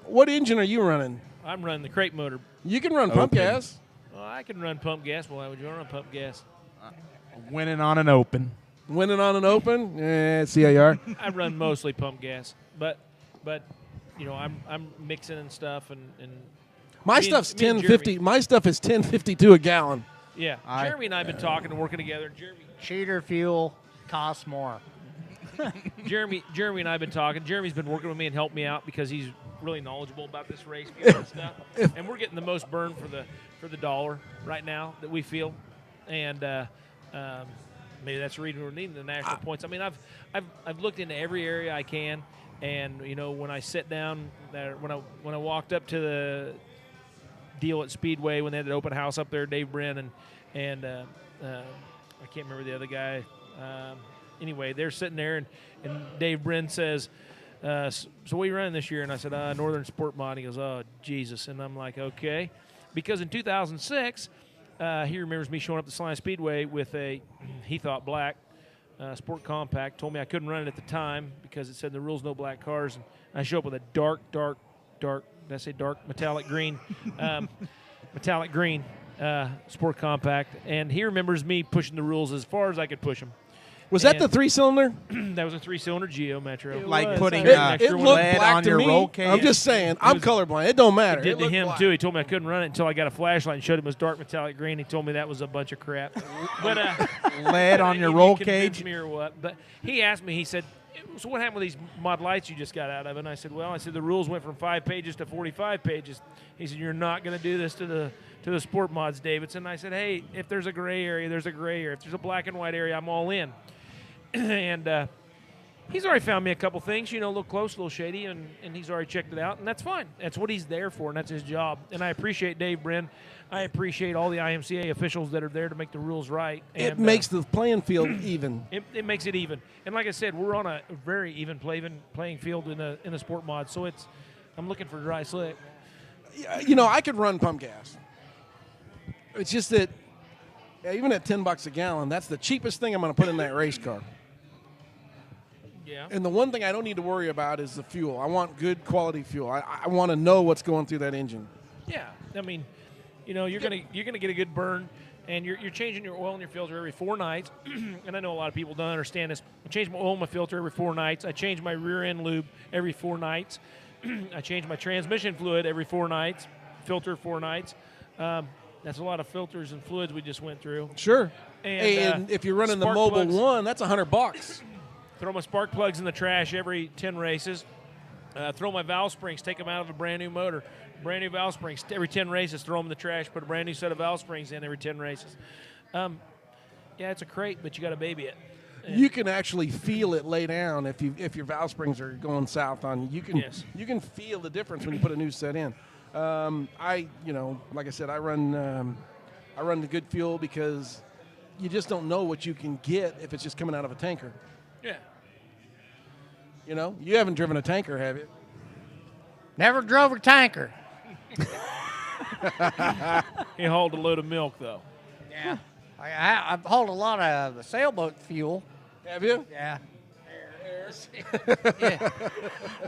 What engine are you running? I'm running the crate motor. You can run pump Open. gas. Well, I can run pump gas. Why would you run pump gas? Winning on an open. Winning on an open. CIR. I run mostly pump gas, but you know I'm mixing and stuff and My Me and- stuff's me and 1050. My stuff is 1052 a gallon. yeah. Jeremy and I've been talking and working together. Cheater fuel costs more. Jeremy and I've been talking. Jeremy's been working with me and helped me out because he's really knowledgeable about this race fuel and stuff. And we're getting the most burn for the dollar right now that we feel, and maybe that's the reason we're needing the national points. I mean, I've looked into every area I can, and you know when I sit down there, when I walked up to the deal at Speedway when they had the open house up there, Dave Brin and I can't remember the other guy. Anyway, they're sitting there, and Dave Brin says, so what are you running this year? And I said, Northern Sport Mod. He goes, oh, Jesus. And I'm like, okay. Because in 2006, he remembers me showing up to Salina Speedway with he thought black Sport Compact. Told me I couldn't run it at the time because it said the rules no black cars. And I show up with a dark, did I say dark? Metallic green. Metallic green Sport Compact. And he remembers me pushing the rules as far as I could push them. Was that the 3-cylinder? That was a 3-cylinder Geo Metro. Like putting It extra looked lead black on to your me. roll cage. I'm just saying. I'm colorblind. It don't matter. It did to looked him black. too. He told me I couldn't run it until I got a flashlight and showed him it was dark metallic green. He told me that was a bunch of crap. But lead on your he roll convinced cage. me or what? But he asked me. He said, "So what happened with these mod lights you just got out of?" And I said, "Well, the rules went from 5 pages to 45 pages." He said, "You're not going to do this to the sport mods, Davidson." And I said, "Hey, if there's a gray area, there's a gray area. If there's a black and white area, I'm all in." And he's already found me a couple things, a little close, a little shady, and he's already checked it out, and that's fine. That's what he's there for, and that's his job. And I appreciate Dave Brin. I appreciate all the IMCA officials that are there to make the rules right. It And, makes the playing field even. it makes it even. And like I said, we're on a very even playing field in a sport mod, so I'm looking for dry slick. I could run pump gas. It's just that even at $10 a gallon, that's the cheapest thing I'm going to put in that race car. Yeah. And the one thing I don't need to worry about is the fuel. I want good quality fuel. I want to know what's going through that engine. Yeah. I mean, you're gonna get a good burn, and you're changing your oil and your filter every 4 nights. And I know a lot of people don't understand this. I change my oil and my filter every 4 nights. I change my rear end lube every 4 nights. I change my transmission fluid every 4 nights. Filter 4 nights. That's a lot of filters and fluids we just went through. Sure. And if you're running the spark Mobile plugs. One, that's $100. Throw my spark plugs in the trash every 10 races. Throw my valve springs, take them out of a brand new motor. Brand new valve springs every 10 races, throw them in the trash, put a brand new set of valve springs in every 10 races. Yeah, it's a crate, but you got to baby it. You can actually feel it lay down if your valve springs are going south on you. Yes. You can feel the difference when you put a new set in. Like I said, I run the good fuel because you just don't know what you can get if it's just coming out of a tanker. Yeah. You haven't driven a tanker, have you? Never drove a tanker. He hauled a load of milk, though. Yeah. I've hauled a lot of sailboat fuel. Have you? Yeah.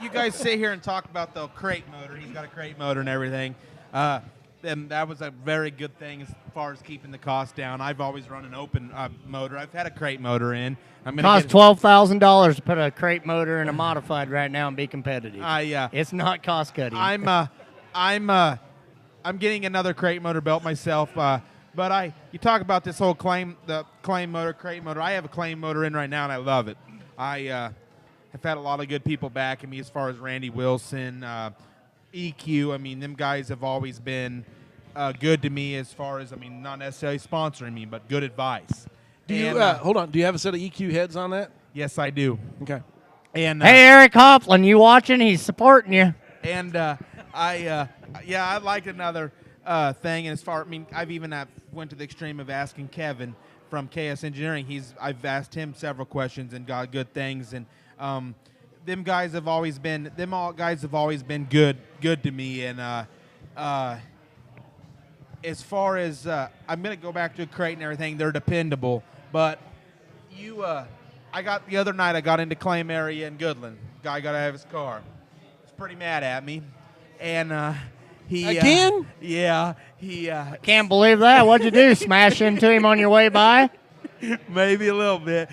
You guys sit here and talk about the crate motor. He's got a crate motor and everything. And that was a very good thing as far as keeping the cost down. I've always run an open motor. I've had a crate motor in. Costs $12,000 to put a crate motor in a modified right now and be competitive. It's not cost cutting. I'm getting another crate motor built myself. But you talk about this whole claim motor, crate motor. I have a claim motor in right now, and I love it. I have had a lot of good people backing me as far as Randy Wilson, EQ. I mean, them guys have always been good to me as far as, not necessarily sponsoring me, but good advice. Hold on. Do you have a set of EQ heads on that? Yes, I do. Okay. And hey, Eric Hofflin, you watching? He's supporting you. And I'd like another thing. And as far, I've even went to the extreme of asking Kevin from KS Engineering. I've asked him several questions and got good things. And them guys have always been good to me. And as far as I'm gonna go back to a crate and everything, they're dependable. But I got into claim area in Goodland. Guy got out of his car. He's pretty mad at me, and he again. He Can't believe that. What'd you do? Smash into him on your way by? maybe a little bit.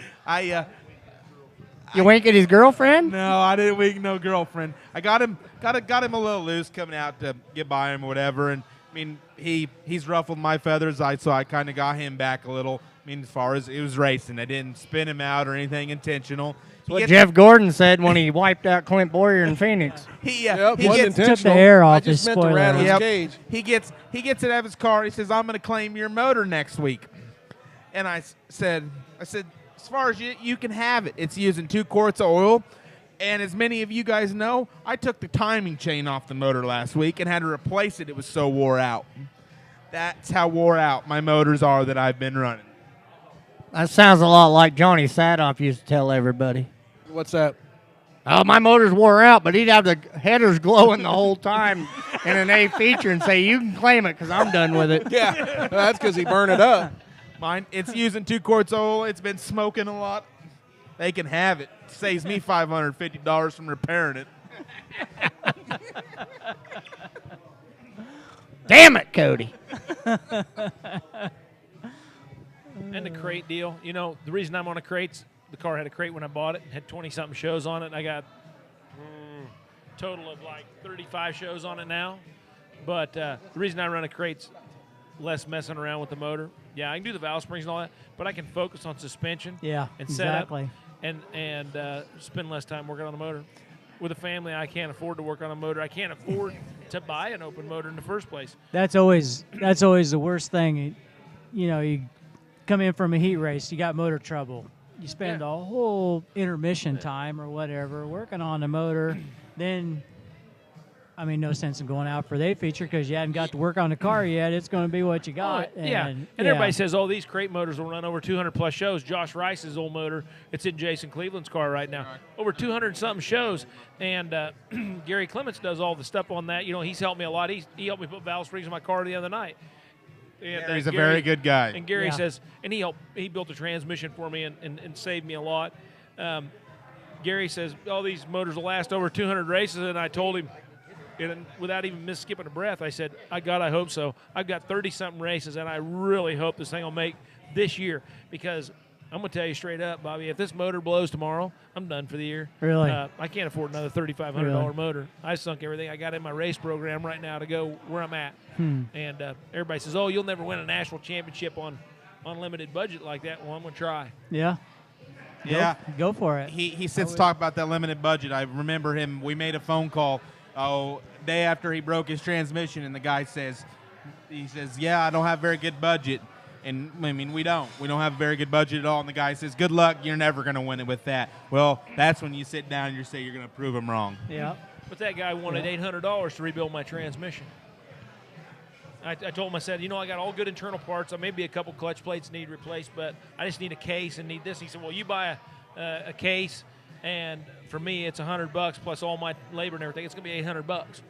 You wink at his girlfriend? No, I didn't wink no girlfriend. I got him a little loose coming out to get by him or whatever, and he's ruffled my feathers, so I kind of got him back a little. As far as it was racing, I didn't spin him out or anything intentional. What Jeff Gordon said when he wiped out Clint Boyer in Phoenix. He wasn't Took intentional. the air off I just his meant to spoiler. rattle his Yep. cage. He gets it out of his car. He says, "I'm going to claim your motor next week." And I said, as far as you can have it. It's using 2 quarts of oil. And as many of you guys know, I took the timing chain off the motor last week and had to replace it. It was so wore out. That's how wore out my motors are that I've been running. That sounds a lot like Johnny Sadoff used to tell everybody. What's that? Oh, my motor's wore out, but he'd have the headers glowing the whole time in an A feature and say, you can claim it because I'm done with it. Yeah, that's because he burned it up. Mine, it's using 2 quarts of oil. It's been smoking a lot. They can have it. Saves me $550 from repairing it. Damn it, Cody. And the crate deal. The reason I'm on a crate's the car had a crate when I bought it. Had 20-something shows on it. I got total of like 35 shows on it now. But the reason I run a crate's less messing around with the motor. Yeah, I can do the valve springs and all that, but I can focus on suspension. Yeah, and exactly. Set up and spend less time working on the motor. With a family, I can't afford to work on a motor. I can't afford to buy an open motor in the first place. That's always the worst thing. You come in from a heat race, you got motor trouble. You spend a whole intermission time or whatever working on the motor. Then, no sense in going out for the feature because you hadn't got to work on the car yet. It's going to be what you got. And everybody says, these crate motors will run over 200-plus shows. Josh Rice's old motor, it's in Jason Cleveland's car right now. Over 200-something shows. And Gary Clements does all the stuff on that. He's helped me a lot. He helped me put valve springs in my car the other night. And, he's a very good guy. And Gary says, and he built a transmission for me and saved me a lot. Gary says, these motors will last over 200 races. And I told him, and without even skipping a breath, I said, I hope so. I've got 30-something races, and I really hope this thing will make this year because I'm going to tell you straight up, Bobby, if this motor blows tomorrow, I'm done for the year. Really? I can't afford another $3,500 motor. I sunk everything I got in my race program right now to go where I'm at. And everybody says, you'll never win a national championship on unlimited budget like that. Well, I'm going to try. Yeah. Yeah. Go for it. He sits talk about that limited budget. I remember him. We made a phone call day after he broke his transmission, and the guy says, yeah, I don't have a very good budget. And, we don't. We don't have a very good budget at all. And the guy says, good luck. You're never going to win it with that. Well, that's when you sit down and you say you're going to prove him wrong. Yeah. But that guy wanted $800 to rebuild my transmission. I told him, I said, I got all good internal parts. Maybe a couple clutch plates need replaced, but I just need a case and need this. He said, well, you buy a case, and for me, it's $100 plus all my labor and everything. It's going to be $800.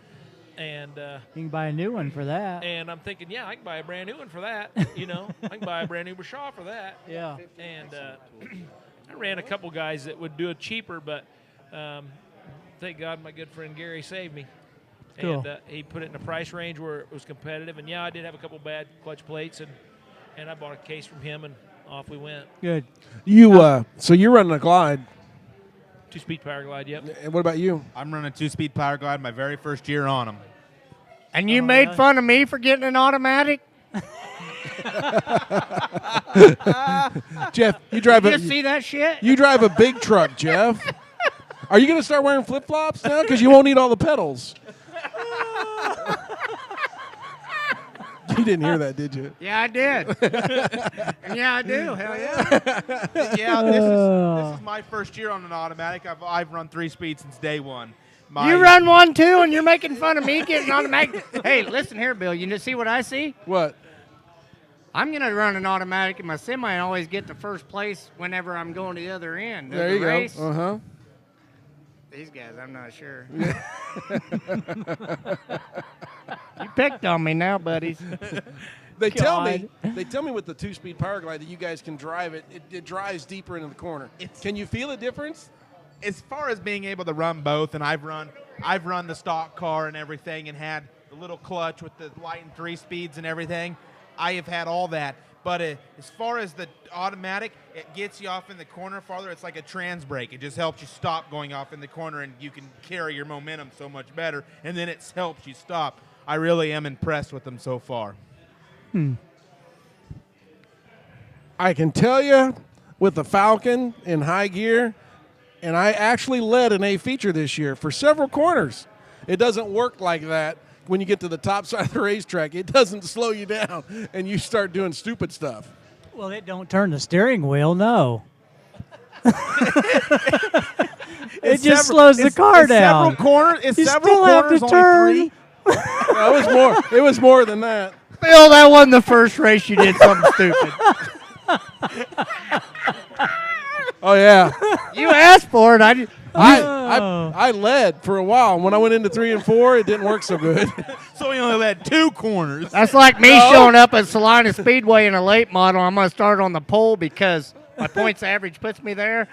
And You can buy a new one for that. and I'm thinking, yeah, I can buy a brand new one for that. I can buy a brand new Bashaw for that. Yeah. And I ran a couple guys that would do it cheaper, but thank God my good friend Gary saved me. Cool. And he put it in a price range where it was competitive. And, yeah, I did have a couple bad clutch plates, and I bought a case from him, and off we went. Good. So you're running a Glide. 2-speed power glide, yep. And what about you? I'm running a 2-speed Power Glide my very first year on them. And you made fun of me for getting an automatic? Jeff, you drive Did you see that shit? You drive a big truck, Jeff. Are you going to start wearing flip-flops now? Because you won't need all the pedals. You didn't hear that, did you? Yeah, I did. And yeah, I do. Hell yeah. Yeah, this is my first year on an automatic. I've run 3-speed since day one. You run one too, and you're making fun of me getting automatic. Hey, listen here, Bill. You see what I see? What? I'm going to run an automatic in my semi and always get to first place whenever I'm going to the other end of There the you race. go. Uh-huh. These guys, I'm not sure. You picked on me now, buddies. They tell me with the 2-speed Power Glide that you guys can drive it. It drives deeper into the corner. Can you feel a difference? As far as being able to run both, and I've run the stock car and everything, and had the little clutch with the light and 3 speeds and everything. I have had all that. But as far as the automatic, it gets you off in the corner farther. It's like a trans brake. It just helps you stop going off in the corner, and you can carry your momentum so much better, and then it helps you stop. I really am impressed with them so far. I can tell you with the Falcon in high gear, and I actually led an A feature this year for several corners. It doesn't work like that. When you get to the top side of the racetrack, it doesn't slow you down, and you start doing stupid stuff. Well, it don't turn the steering wheel, no. It just slows the car down. Several corners. It's You several still have corners. to Only turn. 3. No, it was more. It was more than that. Bill, that wasn't the first race you did something stupid. Oh yeah, You asked for it. I led for a while. And when I went into 3 and 4, it didn't work so good. So we only led 2 corners. That's like me showing up at Salina Speedway in a late model. I'm going to start on the pole because my points average puts me there.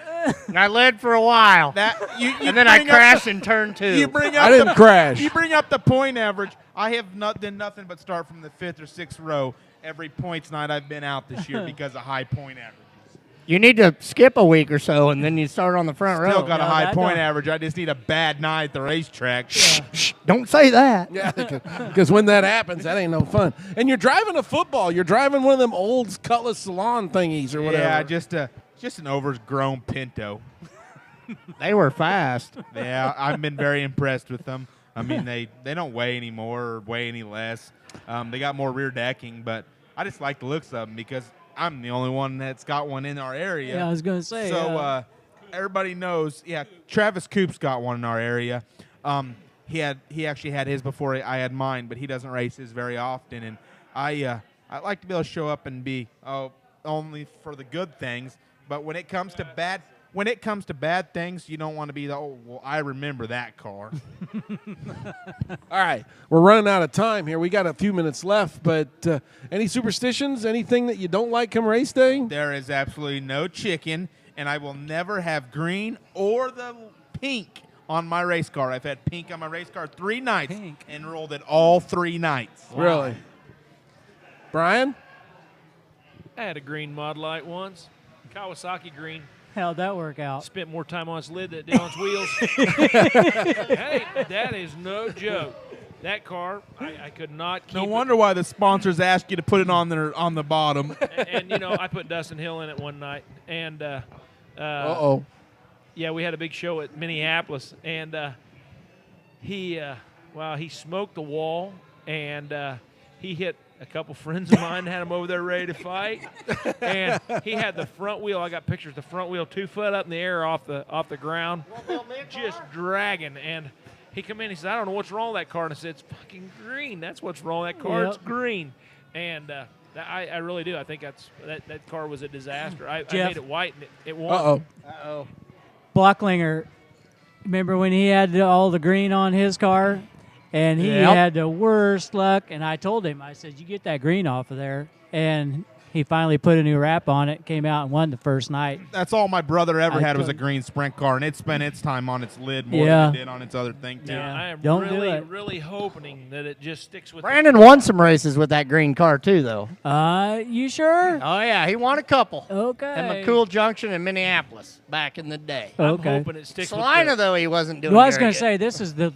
And I led for a while. And then I crashed in turn 2. I didn't crash. You bring up the point average. I have done nothing but start from the 5th or 6th row every points night I've been out this year because of high point average. You need to skip a week or so, and then you start on the front row. Still got a No, high that point don't- average. I just need a bad night at the racetrack. Shh, don't say that. Yeah, because when that happens, that ain't no fun. And you're driving a football. You're driving one of them old Cutlass Salon thingies or whatever. Yeah, just an overgrown Pinto. They were fast. Yeah, I've been very impressed with them. I mean, they don't weigh any more or weigh any less. They got more rear decking, but I just like the looks of them because I'm the only one that's got one in our area. Yeah, I was going to say. So everybody knows. Yeah, Travis Coop's got one in our area. He actually had his before I had mine, but he doesn't race his very often. And I like to be able to show up and be only for the good things. But when it comes to bad things, you don't want to be I remember that car. All right, we're running out of time here. We got a few minutes left, but any superstitions, anything that you don't like come race day? There is absolutely no chicken, and I will never have green or the pink on my race car. I've had pink on my race car 3 nights and rolled it all 3 nights. Wow. Really? Brian? I had a green Mod Light once, Kawasaki green. How'd that work out? Spent more time on its lid than it did on its wheels. Hey, that is no joke. That car, I could not keep No wonder why the sponsors ask you to put it on the bottom. And I put Dustin Hill in it one night. And, Uh-oh. yeah, we had a big show at Minneapolis. And he smoked the wall. And he hit a couple friends of mine, had him over there ready to fight. And he had the front wheel. I got pictures. The front wheel 2 foot up in the air off the ground, just dragging. And he come in. He said, "I don't know what's wrong with that car." And I said, "It's fucking green. That's what's wrong with that car. It's green." And I really do. I think that car was a disaster. I made it white and it won. Uh-oh. Blocklinger, remember when he had all the green on his car? And he had the worst luck. And I told him, I said, you get that green off of there. And he finally put a new wrap on it, came out and won the first night. That's all my brother ever had was a green sprint car, and it spent its time on its lid more than it did on its other thing, too. Now, I am really hoping that it just sticks with Brandon won some races with that green car, too, though. You sure? Oh, yeah. He won a couple. Okay. At McCool Junction in Minneapolis back in the day. I'm hoping it sticks Salina, though, he wasn't doing Well, I was going to good. say, this is the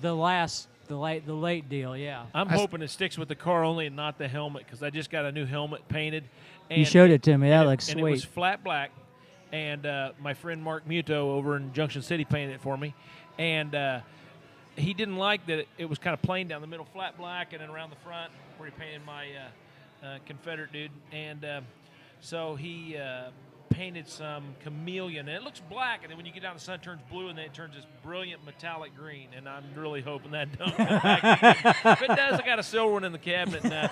late deal, yeah. I'm hoping it sticks with the car only and not the helmet, because I just got a new helmet painted. And you showed it to me. That looks and sweet. it was flat black. And my friend Mark Muto over in Junction City painted it for me. And he didn't like that it was kind of plain down the middle, flat black, and then around the front where he painted my Confederate dude. And so he painted some chameleon. And it looks black, and then when you get down, the sun turns blue, and then it turns this brilliant metallic green. And I'm really hoping that don't come back. If it does, I got a silver one in the cabinet. And,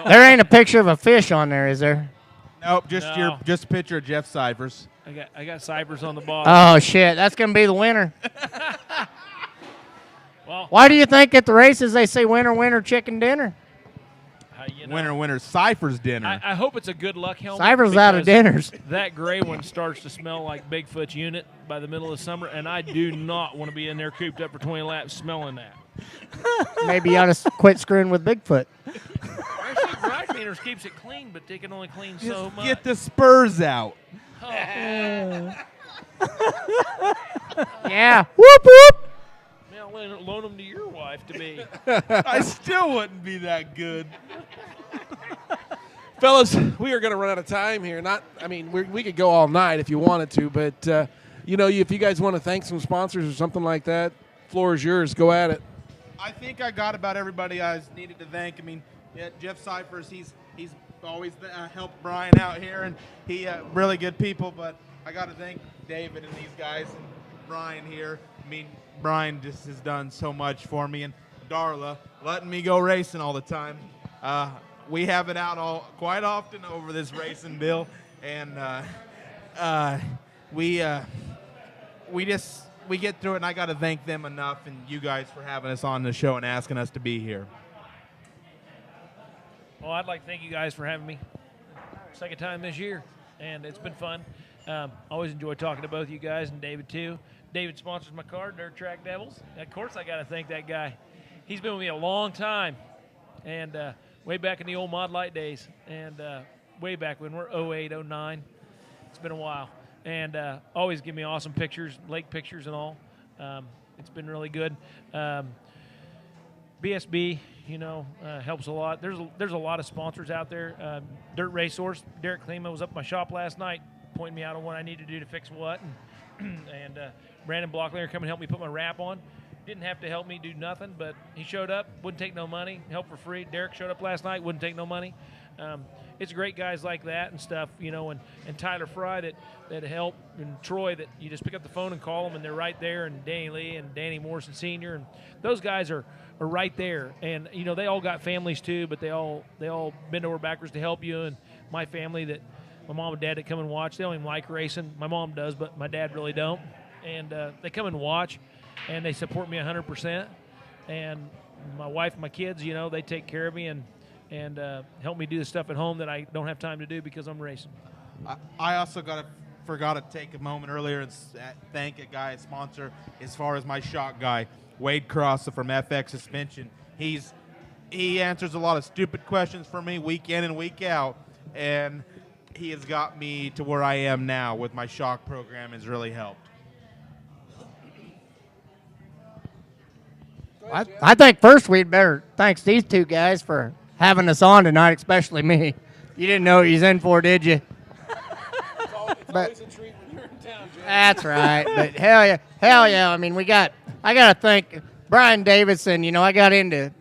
there ain't a picture of a fish on there, is there? Nope, just a picture of Jeff Cyphers. I got Cyphers on the bottom. Oh, shit. That's going to be the winner. Well, why do you think at the races they say winner, winner, chicken dinner? Winner, Cyphers dinner. I hope it's a good luck helmet. Cyphers out of dinners. That gray one starts to smell like Bigfoot's unit by the middle of summer, and I do not want to be in there cooped up for 20 laps smelling that. Maybe you ought to quit screwing with Bigfoot. Actually, dry cleaners keeps it clean, but they can only clean so much. Get the spurs out. Oh. Yeah. Whoop, whoop. Man, loan them to your wife to be. I still wouldn't be that good. Fellas, we are going to run out of time here. We could go all night if you wanted to, but if you guys want to thank some sponsors or something like that, floor is yours. Go at it. I think I got about everybody I needed to thank. Jeff Cyphers, he's always helped Brian out here, and he really good people. But I got to thank David and these guys and Brian here. Brian just has done so much for me, and Darla letting me go racing all the time. We have it out quite often over this racing deal, and we get through it. And I got to thank them enough, and you guys for having us on the show and asking us to be here. Well, I'd like to thank you guys for having me. Second time this year, and it's been fun. Always enjoy talking to both you guys and David too. David sponsors my car, Dirt Track Devils. Of course, I got to thank that guy. He's been with me a long time, and way back in the old Mod Light days, and way back when we're 08, 09. It's been a while, and always give me awesome pictures, lake pictures and all. It's been really good. BSB, helps a lot. There's a lot of sponsors out there. Dirt Racehorse, Derek Klima was up at my shop last night, pointing me out on what I need to do to fix what, and Brandon Blocklinger come and help me put my wrap on. Didn't have to help me do nothing, but he showed up, wouldn't take no money, helped for free. Derek showed up last night, wouldn't take no money. It's great guys like that and stuff, and Tyler Fry that help, and Troy that you just pick up the phone and call them, and they're right there, and Danny Lee and Danny Morrison Sr., and those guys are right there. And, they all got families too, but they all bend over backwards to help you. And my family my mom and dad that come and watch, they don't even like racing. My mom does, but my dad really don't. And they come and watch, and they support me 100%. And my wife and my kids, they take care of me and help me do the stuff at home that I don't have time to do because I'm racing. I also forgot to take a moment earlier and thank a guy, a sponsor, as far as my shock guy, Wade Cross from FX Suspension. He answers a lot of stupid questions for me week in and week out, and he has got me to where I am now with my shock program. Has really helped. I think first we'd better thanks these two guys for having us on tonight, especially me. You didn't know what you was in for, did you? It's always a treat when you're in town, Jay. That's right. But hell yeah. I got to thank Brian Davidson. I got into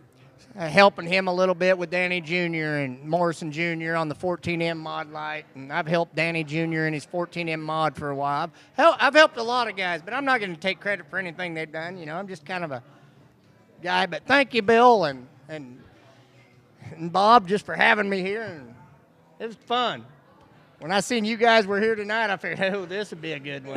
helping him a little bit with Danny Jr. and Morrison Jr. on the 14M mod light, and I've helped Danny Jr. in his 14M mod for a while. I've helped a lot of guys, but I'm not going to take credit for anything they've done. I'm just kind of a guy. But thank you, Bill and Bob, just for having me here. And it was fun. When I seen you guys were here tonight, I figured, oh, this would be a good one.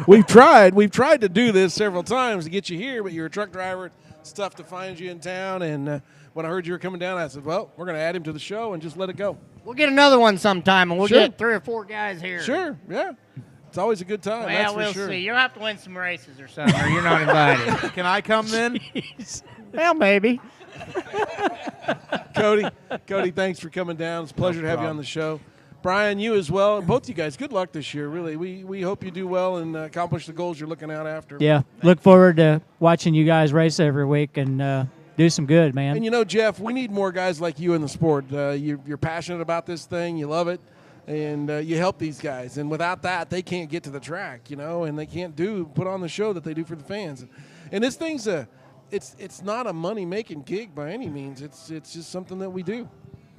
We've tried to do this several times to get you here, but you're a truck driver. It's tough to find you in town. And when I heard you were coming down, I said, well, we're going to add him to the show and just let it go. We'll get another one sometime, and we'll Sure. get 3 or 4 guys here. Sure, yeah. It's always a good time. Well, that's we'll for sure. see. You'll have to win some races or something, or you're not invited. Can I come then? Well, maybe. Cody, thanks for coming down. It's a pleasure to have you on the show. Brian, you as well. Both you guys, good luck this year, really. We hope you do well and accomplish the goals you're looking at after. Yeah, look forward to watching you guys race every week and do some good, man. And, you know, Jeff, we need more guys like you in the sport. You're passionate about this thing. You love it. And you help these guys. And without that, they can't get to the track, you know, and they can't put on the show that they do for the fans. And this thing's it's not a money-making gig by any means. It's just something that we do.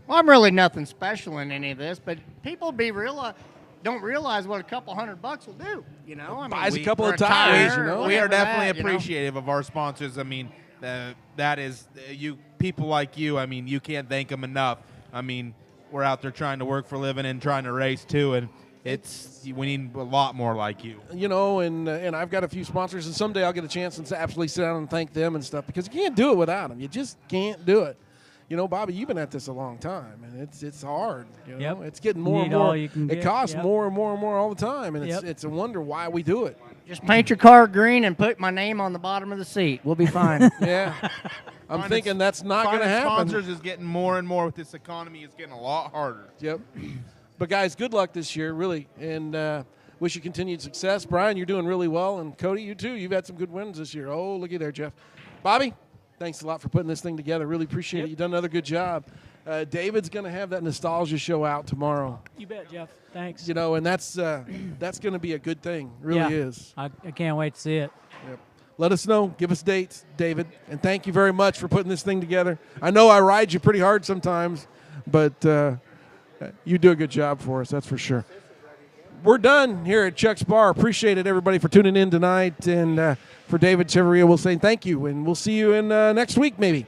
Well, I'm really nothing special in any of this, but people don't realize what a couple $100 will do. You know, I mean, Buys a couple for of a tires, tire you know. or We are whatever definitely that, you know. appreciative of our sponsors. I mean, that is you people like you. I mean, you can't thank them enough. I mean, we're out there trying to work for a living and trying to race too, and we need a lot more like you. You know, and I've got a few sponsors, and someday I'll get a chance to absolutely sit down and thank them and stuff, because you can't do it without them. You just can't do it. You know, Bobby, you've been at this a long time, and it's hard. You know, Yep. it's getting more Need and more. all you can It get, costs yep. more and more and more all the time, and Yep. it's a wonder why we do it. Just paint your car green and put my name on the bottom of the seat. We'll be fine. Yeah, I'm Finding- thinking that's not going to Finding happen. Sponsors is getting more and more with this economy. It's getting a lot harder. Yep. But guys, good luck this year, really, and wish you continued success. Brian, you're doing really well, and Cody, you too. You've had some good wins this year. Oh, looky there, Jeff. Bobby, thanks a lot for putting this thing together. Really appreciate it. You've done another good job. David's going to have that nostalgia show out tomorrow. You bet, Jeff. Thanks. You know, and that's going to be a good thing. Really Yeah. is. I can't wait to see it. Yep. Let us know. Give us dates, David. And thank you very much for putting this thing together. I know I ride you pretty hard sometimes, but you do a good job for us, that's for sure. We're done here at Chuck's Bar. Appreciate it, everybody, for tuning in tonight. And for David Chevrier, we'll say thank you, and we'll see you in next week maybe.